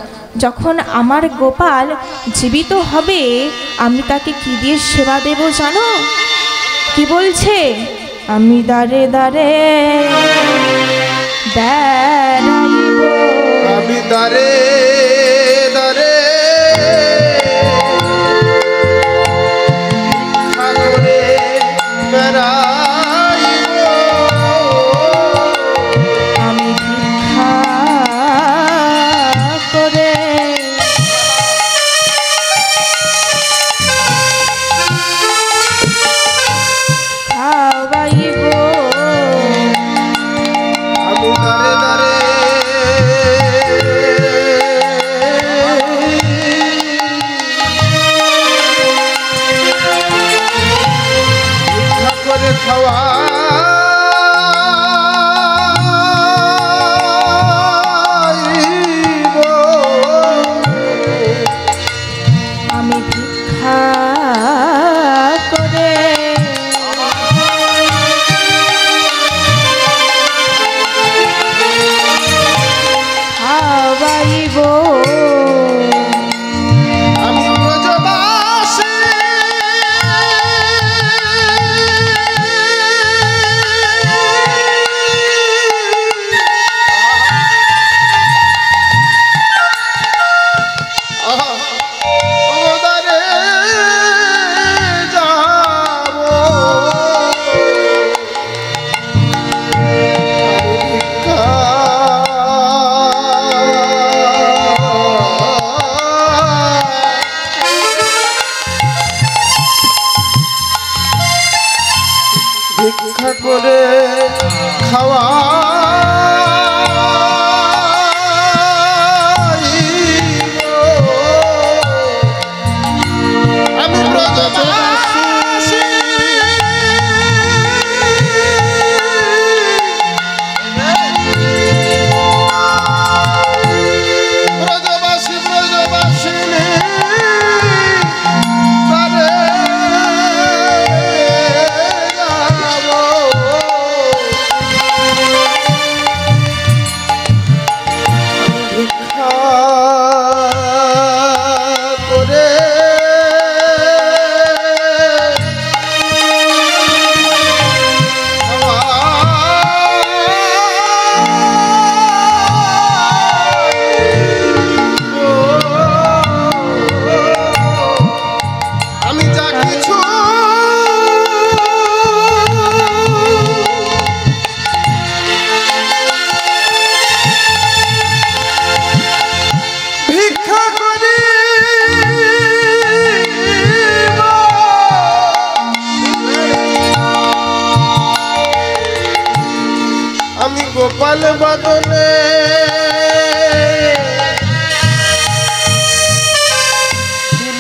যখন আমার গোপাল জীবিত হবে আমি তাকে কি দিয়ে সেবা দেব জানো? কি বলছে? আমি দাঁড়ে দাঁড়ে আমি দাঁড়ে দাঁড়ে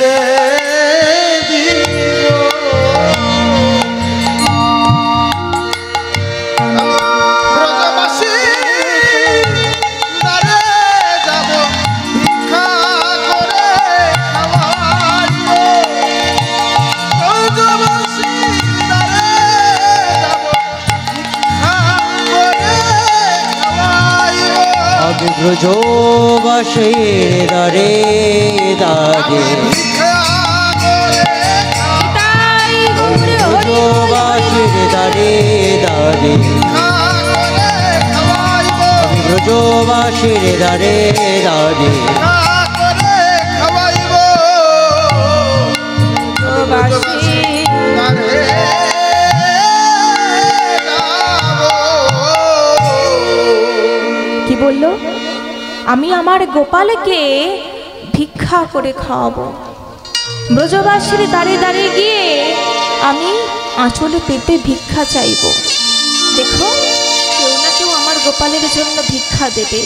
তুলে দিব ব্রজবাসী দ্বারে যাব ভিক্ষা করে খাওয়াইব ব্রজবাসী দ্বারে যাব ভিক্ষা করে খাওয়াইব আমি ব্রজবাসীর দ্বারে দ্বারে ভিক্ষা করে তাই গৌরে হরি ব্রজবাসীর দ্বারে দ্বারে খাওয়াইব আমি ব্রজবাসীর দ্বারে দ্বারে করে খাওয়াইব বাসী দ্বারে কি বলল? আমি আমার গোপালকে ভিক্ষা করে খাওয়াবো। ব্রজবাসীর দ্বারে দ্বারে গিয়ে আমি আঁচলে পেতে ভিক্ষা চাইব। দেখো, কেউ না কেউ আমার গোপালের জন্য ভিক্ষা দেবে,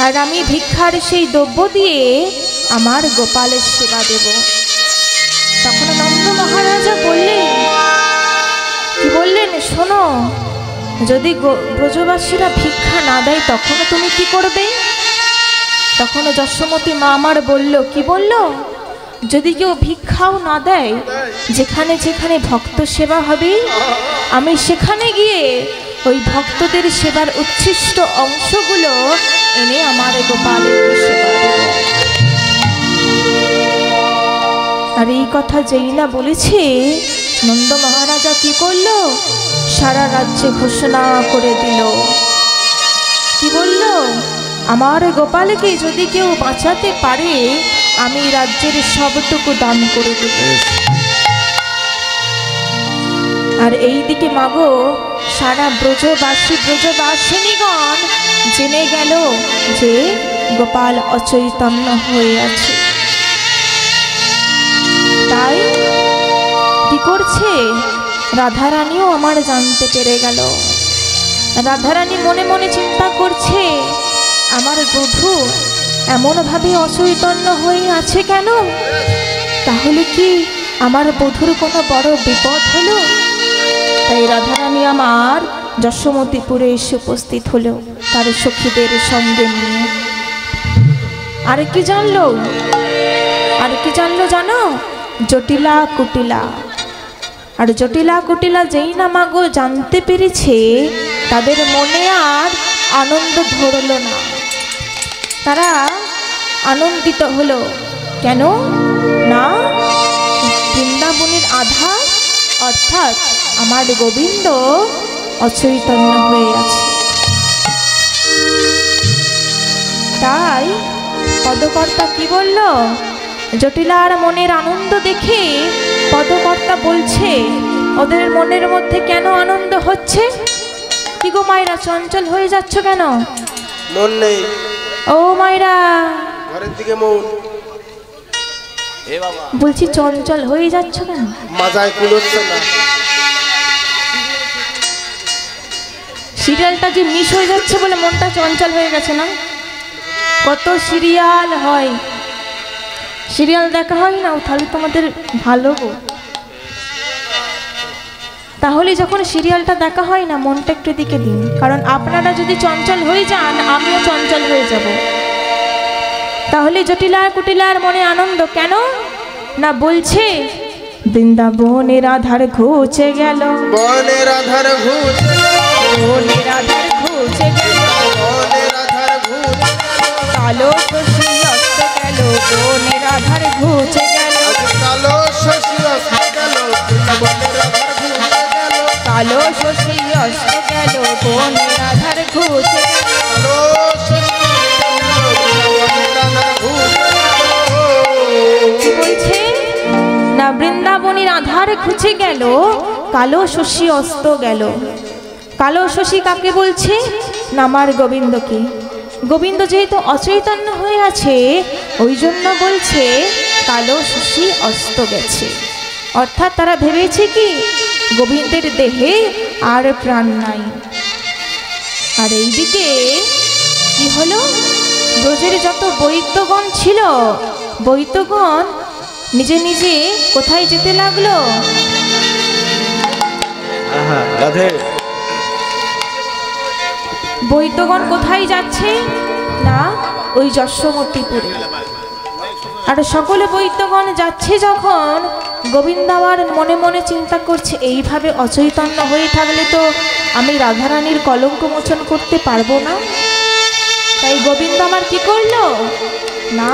আর আমি ভিক্ষার সেই দ্রব্য দিয়ে আমার গোপালের সেবা দেব। তখন নন্দ মহারাজা বললেন, কি বললেন শোনো, যদি ব্রজবাসীরা ভিক্ষা না দেয় তখনও তুমি কি করবে? তখনও যশোমতী মা আমার বলল, কি বলল? যদি কেউ ভিক্ষাও না দেয়, যেখানে যেখানে ভক্ত সেবা হবে আমি সেখানে গিয়ে ওই ভক্তদের সেবার উচ্ছিষ্ট অংশগুলো এনে আমার গোপালের সেবা দেব। আর এই কথা যেই না বলেছে, নন্দ মহারাজা কি করলো? সারা রাজ্যে ঘোষণা করে দিল। কি বলল? আমার গোপালকে যদি কেউ বাঁচাতে পারে আমি রাজ্যের সবটুকু দান করে দেব। আর এই দিকে মাগো সারা ব্রজবাসিনীগণ জেনে গেল যে গোপাল অচৈতন্য হয়ে আছে। তাই কি করছে? রাধারানীও আমার জানতে পেরে গেল। রাধারানী মনে মনে চিন্তা করছে, আমার বধূ এমনভাবে অচৈতন্য হয়ে আছে কেন? তাহলে কি আমার বধূর কোনো বড় বিপদ হলো? তাই রাধারানী আমার যশোমতীপুরে এসে উপস্থিত হলো তার সখীদের সঙ্গে নিয়ে। আর কি জানলো? আর কি জানলো জানো? জটিলা কুটিলা। আর জটিলা কুটিলা যেই না মাগো জানতে পেরেছে, তাদের মনে আর আনন্দ ধরল না। তারা আনন্দিত হলো। কেন না? বৃন্দাবনের আধা অর্থাৎ আমার গোবিন্দ অচৈতন্য হয়ে আছে। তাই পদকর্তা কি বলল? জটিলার মনের আনন্দ দেখে পদকর্তা বলছে, ওদের মনের মধ্যে কেন আনন্দ হচ্ছে? কি গো মায়েরা, চঞ্চল হয়ে যাচ্ছ কেন? মন নেই, ও মায়েরা, ঘরের দিকে মন। বলছি চঞ্চল হয়ে যাচ্ছ কেন? মাজায় কুলোচ্ছে না। সিরিয়ালটা যে মিস হয়ে যাচ্ছে বলে মনটা চঞ্চল হয়ে গেছে না? কত সিরিয়াল হয়, সিরিয়াল দেখা হয় না? তাহলে তোমাদের ভালো গো। তাহলে যখন সিরিয়ালটা দেখা হয় না, মনটা একটু দিকে দিন, কারণ আপনারা যদি চঞ্চল হয়ে যান আমিও চঞ্চল হয়ে যাব। তাহলে জটিলা কুটিলার মনে আনন্দ কেন না? বলছে বৃন্দাবনের আধার ঘুচে গেল, বনের আধার ঘুচে গেল, বনের আধার ঘুচে গেল, বনের আধার ঘুচে কালো শশী অস্ত গেল, বনের আধার ঘুচে গেল, কালো শশী অস্ত গেল, বনের আধার ঘুচে গেল, কালো শশী অস্ত গেল, বনের আধার ঘুচে গেল। কালো শশী বনের আধার ঘুচে কি বলছে না? বৃন্দাবনের আধার ঘুচে গেল, কালো শশী অস্ত গেল। কালো শশী কাকে বলছে না? আমার গোবিন্দকে। গোবিন্দ যেহেতু অচৈতন্য হয়ে আছে ওই জন্য বলছে কালো শশী অস্ত গেছে। অর্থাৎ তারা ভেবেছে কি গোবিন্দের দেহে আর প্রাণ নাই। আর এইদিকে কি হলো? ব্রজের যত বৈদ্যগণ ছিল, বৈদ্যগণ নিজে নিজে কোথায় যেতে লাগলো? রাধে বৈদ্যগণ কোথায় যাচ্ছে? না, ওই যশোমতীপুরে। আর সকলে বৈদ্যগণ যাচ্ছে যখন, গোবিন্দ আবার মনে মনে চিন্তা করছে, এইভাবে অচৈতন্য হয়ে থাকলে তো আমি রাধারানীর কলঙ্ক মোচন করতে পারবো না। তাই গোবিন্দ আমার কি করলো? না,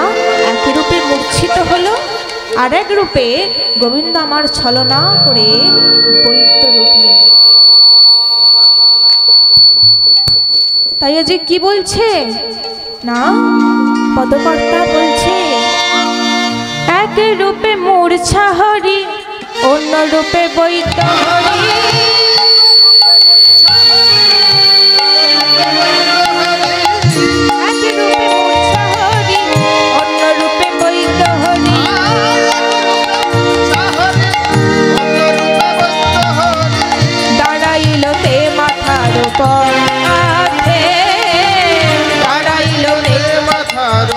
এক রূপে মূর্ছিত হলো, আর এক রূপে গোবিন্দ আমার ছলনা করে বৈদ্য রূপ নিল। তাই আজ কি বলছে? না, পদকর্তা বলছে, এক রূপে মূর্ছা হরি, অন্য রূপে বৈদ্য হরি। এক রূপে মূর্ছা হরি, অন্য রূপে বৈদ্য হরি। দাঁড়াইল তে মাথার উপর আধে, দাঁড়াইল তে মাথার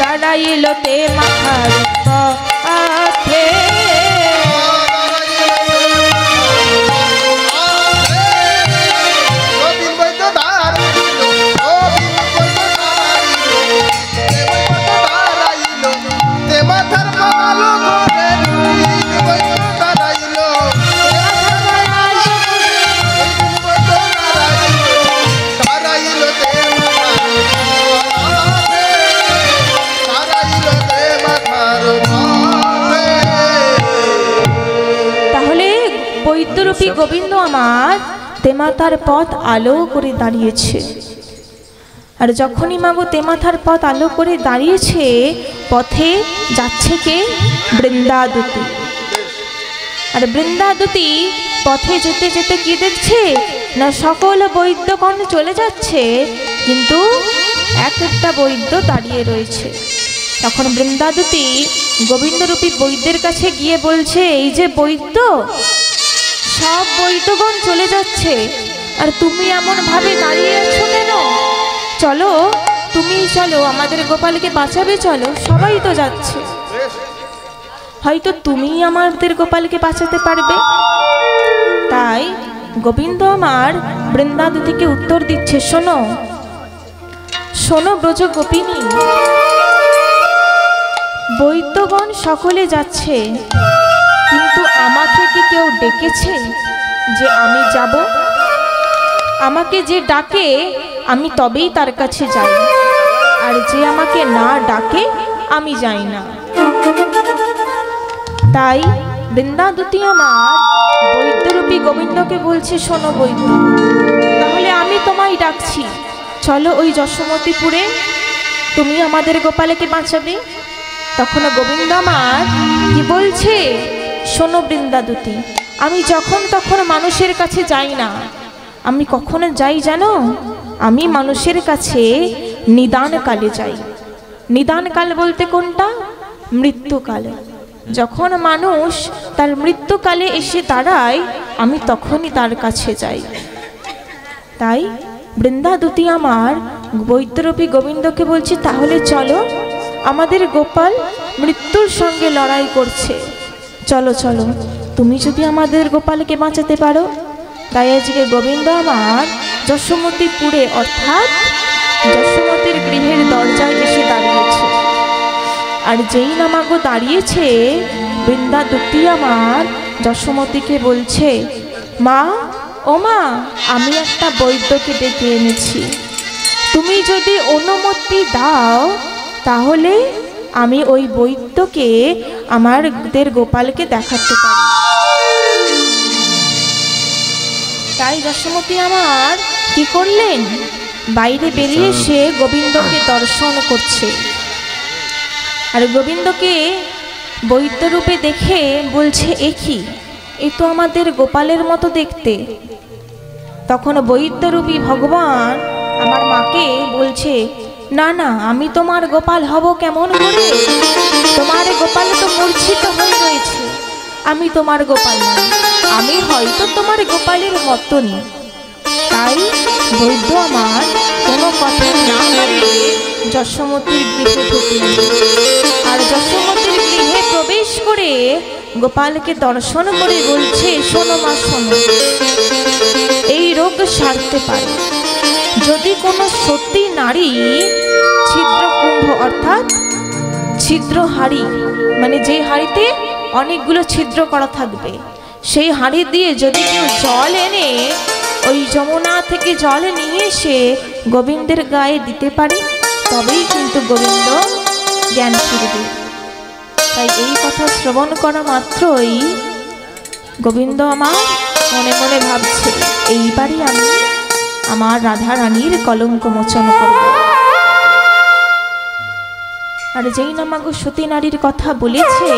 দাঁড়াইল তে মাথার উপর আধে। বৈদ্যরূপী গোবিন্দ আমার তেমাথার পথ আলো করে দাঁড়িয়েছে। আর যখনই মাগো তেমাথার পথ আলো করে দাঁড়িয়েছে, পথে যাচ্ছে কে? বৃন্দাদুতি। আর বৃন্দাদুতি পথে যেতে যেতে কি দেখছে? না, সকল বৈদ্যগণ চলে যাচ্ছে, কিন্তু এক একটা বৈদ্য দাঁড়িয়ে রয়েছে। তখন বৃন্দাদুতি গোবিন্দরূপী বৈদ্যের কাছে গিয়ে বলছে, এই যে বৈদ্য, সব বৈদ্যগণ চলে যাচ্ছে, আর তুমি এমন ভাবে দাঁড়িয়ে আছো কেন? চলো, তুমি চলো, আমাদের গোপালকে বাঁচাবে, চলো, সবাই তো যাচ্ছে, হয়তো তুমি আমাদের গোপালকে বাঁচাতে পারবে। তাই গোবিন্দ আমার বৃন্দাদুতিকে উত্তর দিচ্ছে, শোনো শোনো ব্রজ গোপিনী, বৈদ্যগণ সকলে যাচ্ছে, কিন্তু আমাকে কি কেউ ডেকেছে যে আমি যাব? আমাকে যে ডাকে আমি তবেই তার কাছে যাই, আর যে আমাকে না ডাকে আমি যাই না। তাই বৃন্দাদুতি আমার বৈদ্যরূপী গোবিন্দকে বলছে, শোনো বৈদ্য, তাহলে আমি তোমায় ডাকছি, চলো ওই যশোমতীপুরে, তুমি আমাদের গোপালকে বাঁচাবে। তখন গোবিন্দ আমার কি বলছে, শোনো বৃন্দাদুতি, আমি যখন তখন মানুষের কাছে যাই না, আমি কখনো যাই জানো? আমি মানুষের কাছে নিদানকালে যাই। নিদানকাল বলতে কোনটা? মৃত্যুকালে। যখন মানুষ তার মৃত্যুকালে এসে দাঁড়ায়, আমি তখনই তার কাছে যাই। তাই বৃন্দাদুতি আমার বৈদ্যরূপী গোবিন্দকে বলছে, তাহলে চলো, আমাদের গোপাল মৃত্যুর সঙ্গে লড়াই করছে, চলো চলো, তুমি যদি আমাদের গোপালকে বাঁচাতে পারো। তাই আজকে গোবিন্দ আমার যশোমতীপুরে, অর্থাৎ যশোমতীর গৃহের দরজায় এসে দাঁড়িয়েছে। আর যেই নামাগো দাঁড়িয়েছে, বৃন্দাদুতি আমার যশোমতীকে বলছে, মা, ও মা, আমি একটা বৈদ্যকে ডেকে এনেছি, তুমি যদি অনুমতি দাও তাহলে আমি ওই বৈদ্যকে আমাদের গোপালকে দেখাতে পারি। তাই যশোমতী আমার কি করলেন? বাইরে বেরিয়ে এসে গোবিন্দকে দর্শন করছে। আর গোবিন্দকে বৈদ্যরূপে দেখে বলছে, এ কি, এ তো আমাদের গোপালের মতো দেখতে। তখন বৈদ্যরূপী ভগবান আমার মাকে বলছে, না না, আমি তোমার গোপাল হব কেমন করে? তোমার গোপাল তো মূর্ছিত হয়ে রয়েছে, আমি তোমার গোপাল নই, আমি হয়তো তোমার গোপালের মতনই। তাই বৈদ্য আমার কোনো কথা না বলে যশোমতীর গৃহে ঢুকলেন। আর যশোমতীর গৃহে প্রবেশ করে গোপালকে দর্শন করে বলছে, শোনো মা শোনো, এই রোগ সারতে পারে যদি কোনো সতী নারী ছিদ্র কুম্ভ অর্থাৎ ছিদ্র হাঁড়ি, মানে যে হাঁড়িতে অনেকগুলো ছিদ্র করা থাকবে, সেই হাঁড়ি দিয়ে যদি কেউ জল এনে ওই যমুনা থেকে জল নিয়ে এসে গোবিন্দের গায়ে দিতে পারে, তবেই কিন্তু গোবিন্দ জ্ঞান ফিরবে। তাই এই কথা শ্রবণ করা মাত্রই গোবিন্দ আমার মনে মনে ভাবছে, এইবারই আমি আমার রাধা রানীর কলঙ্ক মোচন করব। আর যেই নামাগো সতী নারীর কথা বলেছে,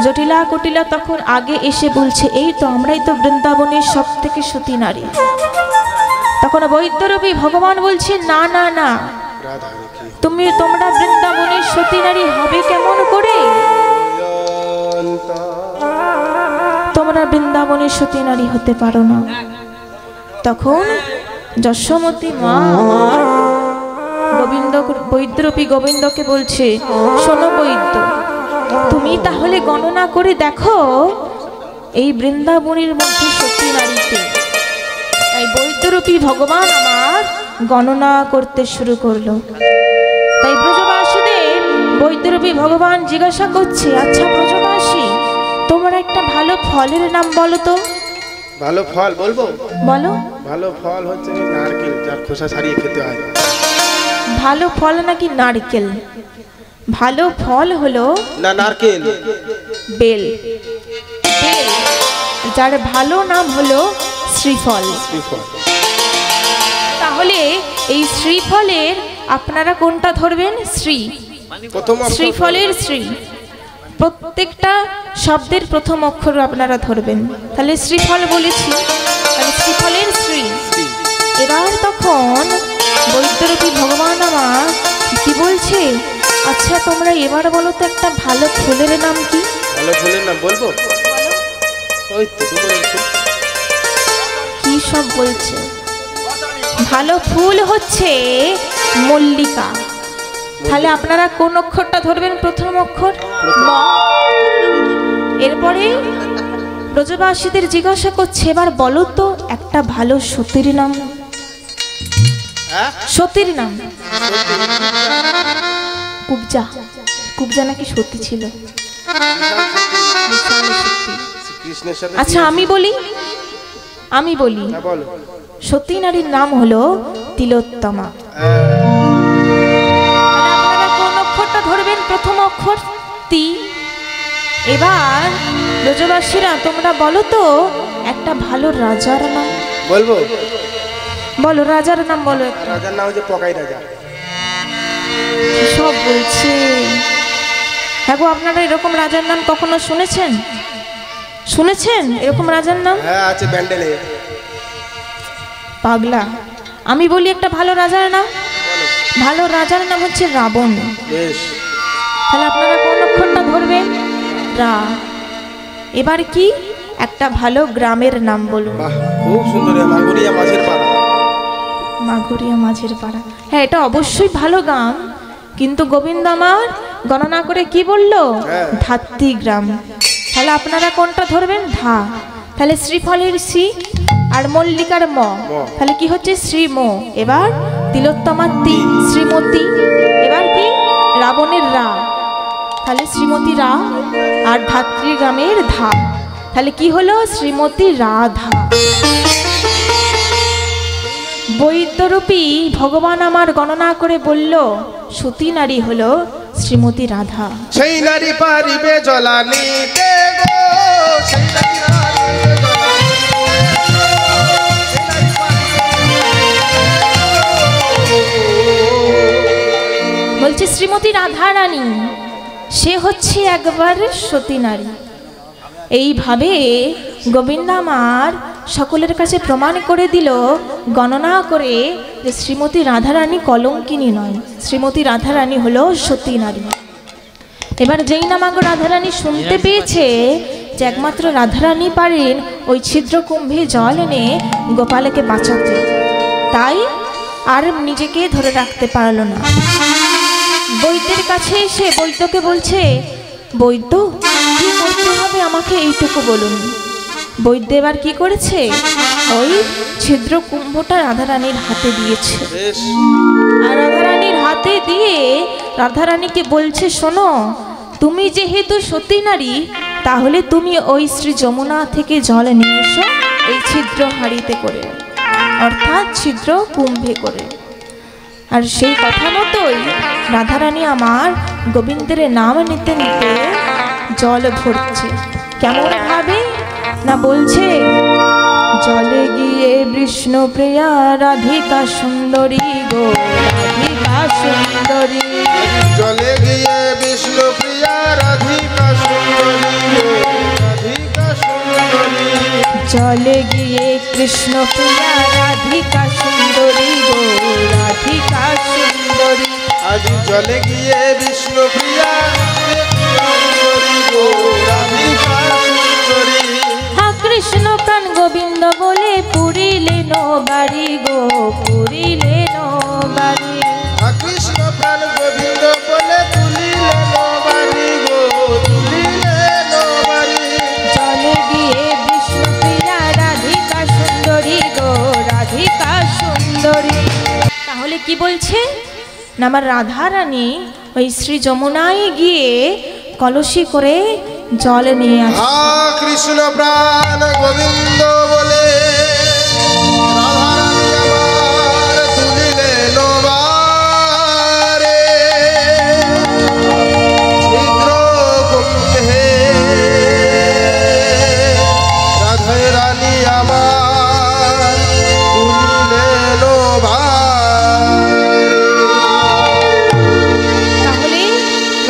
জটিলা কটিলা তখন আগে এসে বলছে, এই তো আমরাই তো বৃন্দাবনের সব থেকে সতী নারী। তখন বৈদ্যরূপী ভগবান বলছে, না না না, তোমরা বৃন্দাবনের সতী নারী হবে কেমন করে? তোমরা বৃন্দাবনের সতী নারী হতে পারো না। তখন যশোমতী মা গোবিন্দ বৈদ্যরূপী গোবিন্দকে বলছে, শোনো বৈদ্য, তুমি তাহলে গণনা করে দেখো এই বৃন্দাবনের মধ্যে সতী নারীতে। তাই বৈদ্যরূপী ভগবান আমার গণনা করতে শুরু করলো। তাই ব্রজবাসীদের বৈদ্যরূপী ভগবান জিজ্ঞাসা করছে, আচ্ছা ব্রজবাসী, তোমরা একটা ভালো ফলের নাম বলো তো। ভালো ফল বলবো? বলো। ভালো ফল হচ্ছে নারকেল, যার খোসা ছাড়িয়ে খেতে হয়। ভালো ফল নাকি নারকেল? ভালো ফল হলো না নারকেল, বেল। বেল, যার ভালো নাম হলো শ্রীফল। তাহলে এই শ্রীফলের আপনারা কোনটা ধরবেন? শ্রী। শ্রীফলের শ্রী, প্রত্যেকটা শব্দের প্রথম অক্ষর আপনারা ধরবেন। তাহলে শ্রীফল বলেছি, তাহলে শ্রীফলের শ্রী। এবার তখন বৈদ্যরূপী ভগবান আমার কি বলছে, আচ্ছা তোমরা এবার বলো তো একটা ভালো ফুলের নাম কি? ভালো ফুলের নাম বলবো? ওই তো কি সব বলছে? ভালো ফুল হচ্ছে মল্লিকা। তাহলে আপনারা কোন অক্ষরটা ধরবেন? প্রথম অক্ষর ম। এরপরে ব্রজবাসীদের জিজ্ঞাসা করছে, এবার বলো তো একটা ভালো সতীর নাম। সতীর নাম কুবজা। কুবজা নাকি সতী ছিল। আচ্ছা আমি বলি, সতী নারীর নাম হলো তিলোত্তমা। আপনারা কোন অক্ষরটা ধরবেন? প্রথম অক্ষর তি। এবার ব্রজবাসীরা তোমরা বলো তো একটা ভালো রাজার নাম। বলবো? বলো রাজার নাম বলো। রাজার নাম হচ্ছে পকাই রাজা। সব বলছে। হ্যাঁ গো, আপনারা এরকম রাজার নাম কখনো শুনেছেন? শুনেছেন এরকম রাজার নাম? হ্যাঁ আছে, ব্যান্ডেলে। পাগলা, আমি বলি একটা ভালো রাজার নাম। ভালো রাজার নাম হচ্ছে রাবণ। বেশ, তাহলে আপনারা কোন অক্ষরটা ধরবেন? রা। এবার কি একটা ভালো গ্রামের নাম বলুন। বাহ, খুব সুন্দর। মাগুরিয়া মাঝের পাড়া। মাগুরিয়া মাঝের পাড়া, হ্যাঁ এটা অবশ্যই ভালো গান। কিন্তু গোবিন্দ আমার গণনা করে কি বললো? ধাত্রী গ্রাম। তাহলে আপনারা কোনটা ধরবেন? ধা। তাহলে শ্রীফলের শ্রী আর মল্লিকার ম, তাহলে কি হচ্ছে? শ্রীম। এবার তিলোত্তমার তি, শ্রীমতী। এবার কি? রাবণের রা, তাহলে শ্রীমতী রা। আর ধাত্রী গ্রামের ধা, তাহলে কি হলো? শ্রীমতী রাধা। বৈদ্যরূপী ভগবান আমার গণনা করে বলল, সতী নারী হলো শ্রীমতী রাধা। সেই নারী পারিবে জলানিতে গো, সেই নারী বলছে শ্রীমতী রাধা রানী, সে হচ্ছে একবার সতী নারী। এইভাবে গোবিন্দ আমার সকলের কাছে প্রমাণ করে দিল গণনা করে যে শ্রীমতী রাধারানী কলঙ্কিনী নয়, শ্রীমতী রাধারানী হলো সতী নারী। এবার যেই নামাগো রাধারানী শুনতে পেয়েছে যে একমাত্র রাধারানী পারেন ওই ছিদ্র কুম্ভে জল এনে গোপালকে বাঁচাতে, তাই আর নিজেকে ধরে রাখতে পারল না। বৈদ্যের কাছে এসে বৈদ্যকে বলছে, বৈদ্য কি করতে হবে আমাকে এইটুকু বলুন। বৈদ্য এবার কি করেছে, ওই ছিদ্র কুম্ভটা রাধারানীর হাতে দিয়েছে। আর রাধারানীর হাতে দিয়ে রাধারানীকে বলছে, শোনো, তুমি যেহেতু সতী নারী, তাহলে তুমি ওই শ্রী যমুনা থেকে জল নিয়ে এসো এই ছিদ্র হাঁড়িতে করে, অর্থাৎ ছিদ্র কুম্ভে করে। আর সেই কথা মতোই রাধারানী আমার গোবিন্দের নাম নিতে নিতে জল ভরছে। কেমন ভাবে না বলছে, জলে গিয়ে বিষ্ণুপ্রিয়া রাধিকা সুন্দরী গো, রাধিকা সুন্দরী। জলে গিয়ে বিষ্ণুপ্রিয়া রাধিকা সুন্দরী গো, রাধিকা সুন্দরী। জলে গিয়ে কৃষ্ণপ্রিয়া রাধিকা সুন্দরী গো, রাধিকা সুন্দরী। আজ জলে গিয়ে বিষ্ণুপ্রিয়া সুন্দরী গো, রাধিকা সুন্দরী। হা কৃষ্ণ প্রাণ গোবিন্দ বলে পুরিলেন বাড়ি গো, পুরিলেন বাড়ি। কৃষ্ণ প্রাণ গোবিন্দ বলে তুলিলেন বাড়ি গো, তুলিলেন বাড়ি। জলে গিয়ে বিষ্ণুপ্রিয়া রাধিকা সুন্দরী গো, রাধিকা সুন্দরী। তাহলে কি বলছে না, আমার রাধারানী ওই শ্রী যমুনায় গিয়ে কলসি করে জল নিয়ে আসে। কৃষ্ণ প্রাণ গোবিন্দ বলে রাধারানী আমার তুলিলেন বারে, ছিদ্র কুম্ভে রাধায় রানী আমার তুলিলেন বারে। তাহলে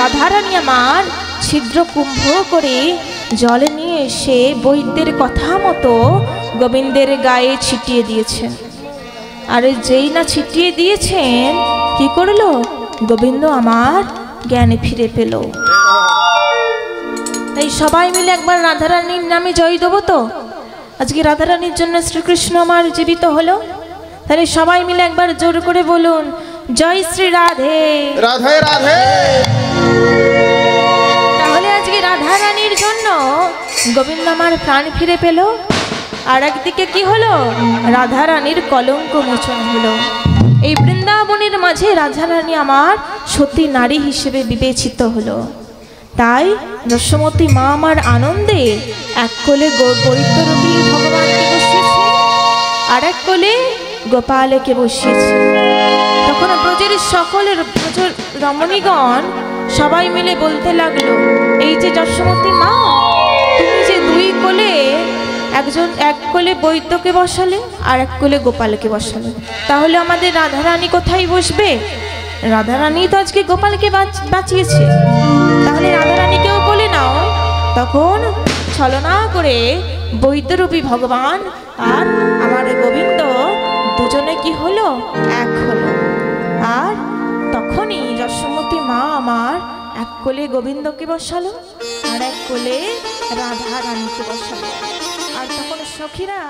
রাধারানী আমার ছিদ্র কুম্ভ করে জল নিয়ে এসে বৈদ্যের কথা মতো গোবিন্দের গায়ে ছিটিয়ে দিয়েছেন। আর যেই না ছিটিয়ে দিয়েছেন, কি করলো, গোবিন্দ আমার জ্ঞানে ফিরে পেল। তাই সবাই মিলে একবার রাধারানীর নামে জয় দেবো তো। আজকে রাধারানীর জন্য শ্রীকৃষ্ণ আমার জীবিত হলো। তাহলে সবাই মিলে একবার জোর করে বলুন, জয় শ্রী রাধে রাধে রাধে। তাহলে আজকে রাধারানীর জন্য গোবিন্দ আমার প্রাণ ফিরে পেল। আর একদিকে কি হলো, রাধারানীর কলঙ্ক মোচন হলো। এই বৃন্দাবনের মাঝে রাধারানী আমার সতী নারী হিসেবে বিবেচিত হলো। তাই যশোমতী মা আমার আনন্দে এক কোলে বৈদ্যরূপী ভগবানকে বসিয়েছে, আর এক কোলে গোপালকে বসিয়েছে। তখন ব্রজের সকলের ব্রজ রমণীগণ সবাই মিলে বলতে লাগলো, এই যে যশোমতী মা, তুমি যে দুই কোলে, একজন এক কোলে বৈদ্যকে বসালে আর এক কোলে গোপালকে বসালে, তাহলে আমাদের রাধারানী কোথায় বসবে? রাধারানী তো আজকে গোপালকে বাঁচিয়েছে, তাহলে রাধারানীকেও বলে নাও। তখন ছলনা করে বৈদ্যরূপী ভগবান আর আমার গোবিন্দ দুজনে কি হলো, এক হলো। আর তখনই যশোমতী মা আমার এক কোলে গোবিন্দকে বসালো আর এক কোলে রাধা রানীকে বসালো। আর তখন সখীরা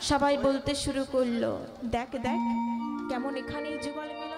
সবাই বলতে শুরু করলো, দেখ দেখ কেমন এখানেই যুগল মিলে।